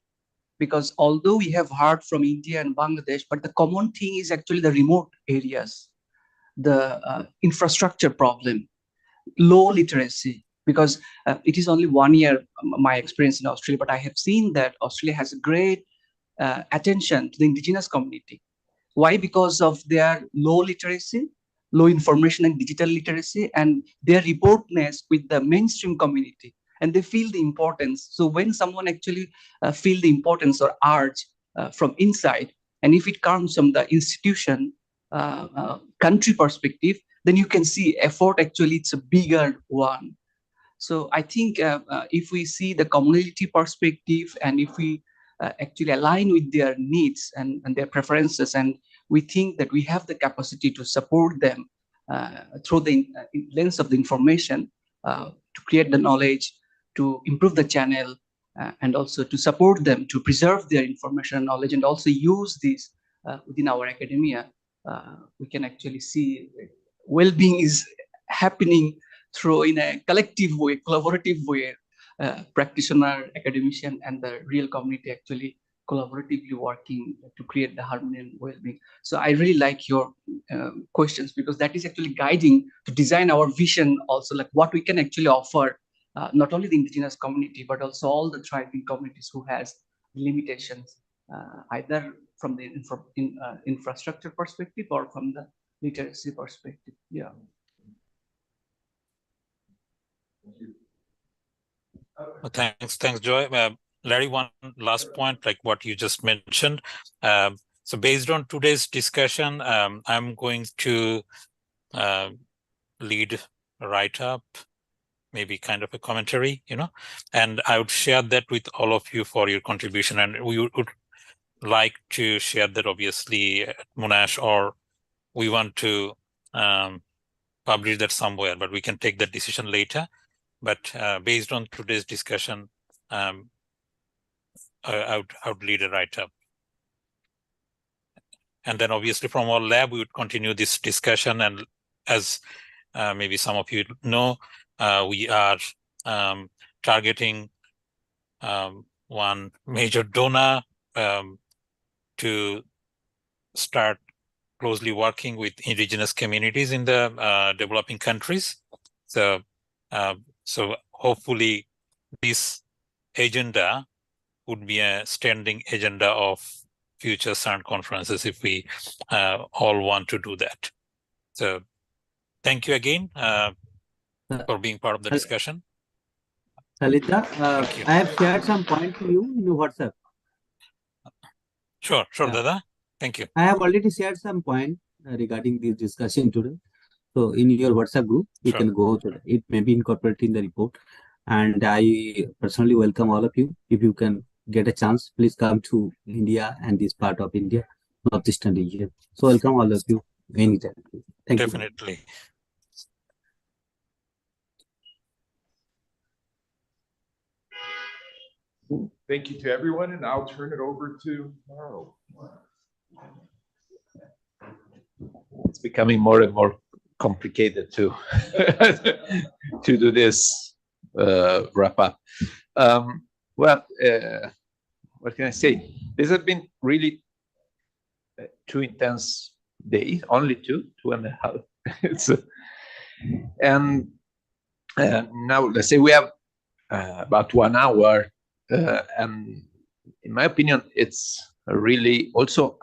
[SPEAKER 19] Because although we have heard from India and Bangladesh, but the common thing is actually the remote areas, the infrastructure problem, low literacy. Because it is only 1 year, my experience in Australia, but I have seen that Australia has a great attention to the indigenous community. Why? Because of their low literacy, low information and digital literacy, and their reportness with the mainstream community. And they feel the importance. So when someone actually feel the importance or urge from inside, and if it comes from the institution, country perspective, then you can see effort actually it's a bigger one. So I think if we see the community perspective and if we actually align with their needs and their preferences, and we think that we have the capacity to support them through the lens of the information, to create the knowledge, to improve the channel, and also to support them to preserve their information and knowledge, and also use this within our academia, we can actually see well-being is happening through in a collective way, collaborative way, practitioner, academician, and the real community actually collaboratively working to create the harmony and well-being. So I really like your questions, because that is actually guiding to design our vision also, like what we can actually offer, not only the indigenous community, but also all the thriving communities who has limitations, either from the infrastructure perspective or from the literacy perspective. Yeah.
[SPEAKER 1] Thanks, Joy. Larry, one last point, like what you just mentioned. So based on today's discussion, I'm going to lead a write-up, maybe kind of a commentary, and I would share that with all of you for your contribution. And we would like to share that obviously at Monash, or we want to publish that somewhere, but we can take that decision later. But based on today's discussion, I would lead a write-up. And then obviously from our lab, we would continue this discussion. And as maybe some of you know, we are targeting one major donor to start closely working with indigenous communities in the developing countries. So hopefully this agenda would be a standing agenda of future CERN conferences if we all want to do that. So thank you again for being part of the discussion.
[SPEAKER 6] Khalida, I have shared some point to you in your WhatsApp.
[SPEAKER 1] Sure, Dada. Thank you.
[SPEAKER 6] I have already shared some point regarding this discussion today. So in your WhatsApp group, you can go to it. It may be incorporated in the report. And I personally welcome all of you. If you can get a chance, please come to India and this part of India, Northeastern region. So welcome all of you anytime. Thank you.
[SPEAKER 1] Definitely.
[SPEAKER 18] Thank you to everyone, and I'll turn it over to Mauro.
[SPEAKER 16] It's becoming more and more complicated to to do this wrap up. What can I say? This has been really 2 intense days, only 2.5. And now let's say we have about 1 hour, and in my opinion, it's really also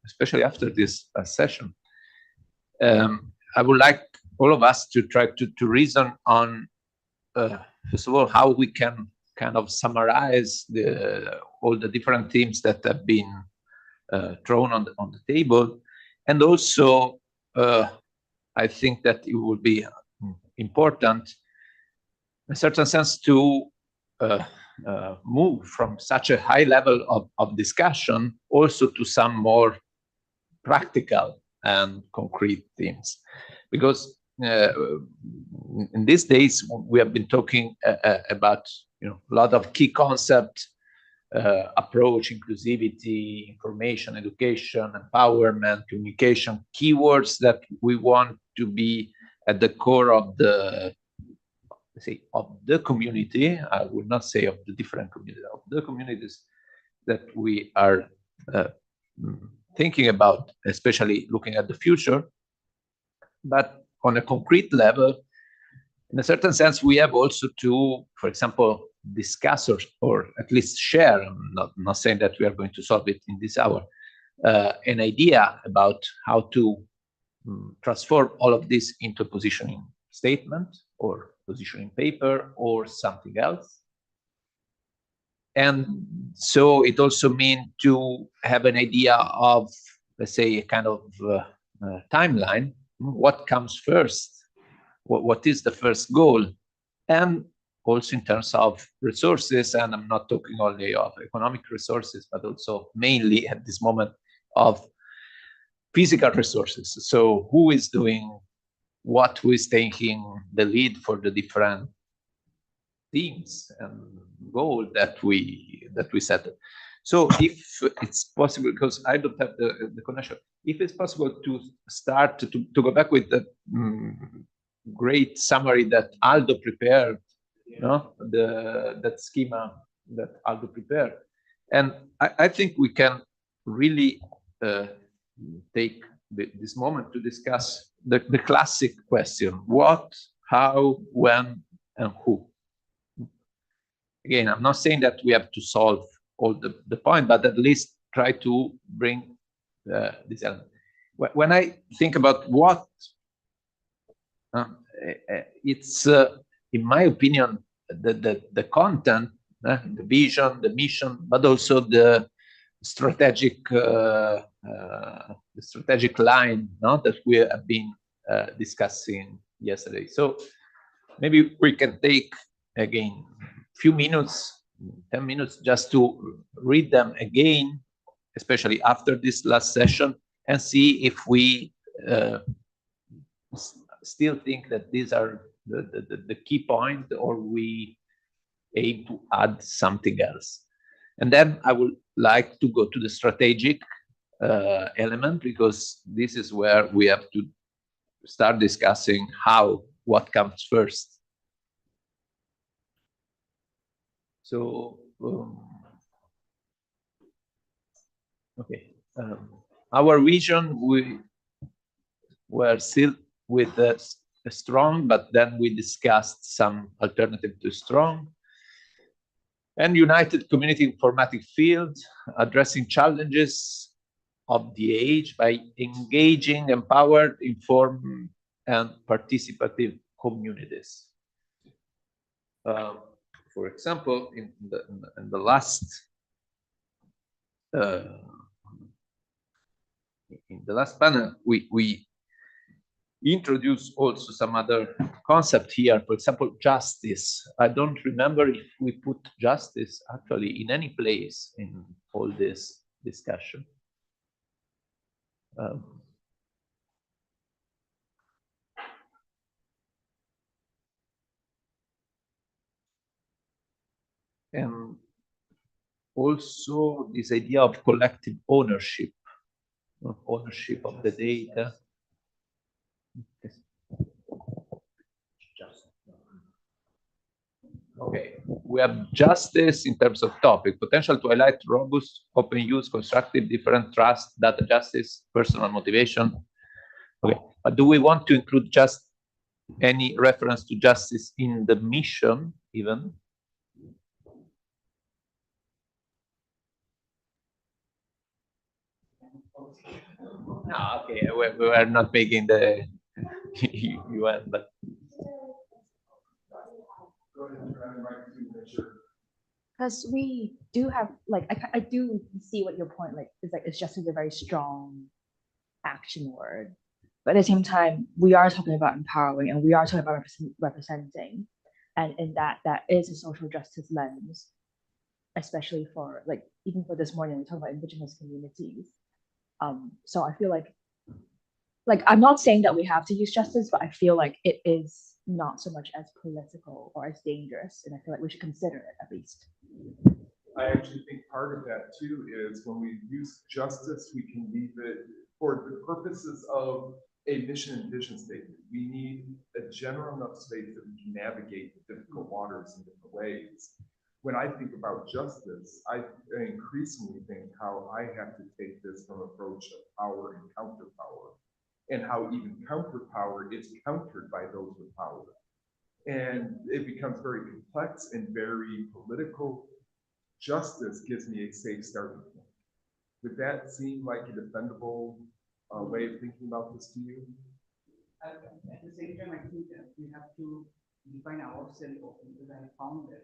[SPEAKER 16] especially after this session. I would like all of us to try to reason on, first of all, how we can kind of summarize all the different themes that have been thrown on the table. And also, I think that it would be important, in a certain sense, to move from such a high level of discussion also to some more practical and concrete themes, because in these days we have been talking about a lot of key concepts, approach, inclusivity, information, education, empowerment, communication, keywords that we want to be at the core of the community. I would not say of the different communities, of the communities that we are thinking about, especially looking at the future. But on a concrete level, in a certain sense, we have also to, for example, discuss or at least share, I'm not saying that we are going to solve it in this hour, an idea about how to transform all of this into a positioning statement or positioning paper or something else. And so it also means to have an idea of, let's say, a kind of timeline. What comes first? What is the first goal? And also in terms of resources, and I'm not talking only of economic resources, but also mainly at this moment of physical resources. So who is doing what, who is taking the lead for the different themes and goals that we set. So if it's possible, because I don't have the connection, if it's possible to start to go back with the great summary that Aldo prepared, that schema that Aldo prepared. And I think we can really take this moment to discuss the classic question: what, how, when, and who. Again, I'm not saying that we have to solve all the point, but at least try to bring this element. When I think about what, it's, in my opinion, the content, the vision, the mission, but also the strategic line that we have been discussing yesterday. So maybe we can take again a few minutes, 10 minutes, just to read them again, especially after this last session, and see if we still think that these are the key point, or we aim to add something else. And then I would like to go to the strategic element, because this is where we have to start discussing what comes first. So, okay, our vision, we were still with a strong, but then we discussed some alternative to strong. and united community informatic field, addressing challenges of the age by engaging empowered, informed, and participative communities. For example, in the last panel, we introduce also some other concept here. For example, justice. I don't remember if we put justice actually in any place in all this discussion. And also this idea of collective ownership of the data. Okay, we have justice in terms of topic, potential to highlight robust, open use, constructive, different trust, data justice, personal motivation. Okay, but do we want to include just any reference to justice in the mission even? No, okay, we are not making the UN, but.
[SPEAKER 20] Because we do have, like, I do see what your point, like, is like, it's just a very strong action word. But at the same time, we are talking about empowering and we are talking about representing. And in that is a social justice lens, especially for, like, even for this morning, we talk about Indigenous communities. So I feel like I'm not saying that we have to use justice, but I feel like it is not so much as political or as dangerous. And I feel like we should consider it at least.
[SPEAKER 9] I actually think part of that too is when we use justice, we can leave it for the purposes of a mission and vision statement. We need a general enough space that we can navigate the difficult waters in different ways. When I think about justice, I increasingly think how I have to take this from an approach of power and counterpower, and how even counterpower is countered by those with power. And it becomes very complex and very political. Justice gives me a safe starting point. Would that seem like a defendable way of thinking about this to you?
[SPEAKER 19] At the same time, I think that we have to define ourselves also, because I found that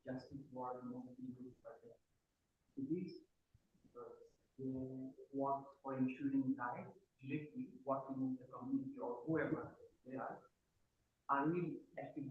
[SPEAKER 19] justice was not being used by the police, because they want for ensuring right directly what in the community or whoever they are really actively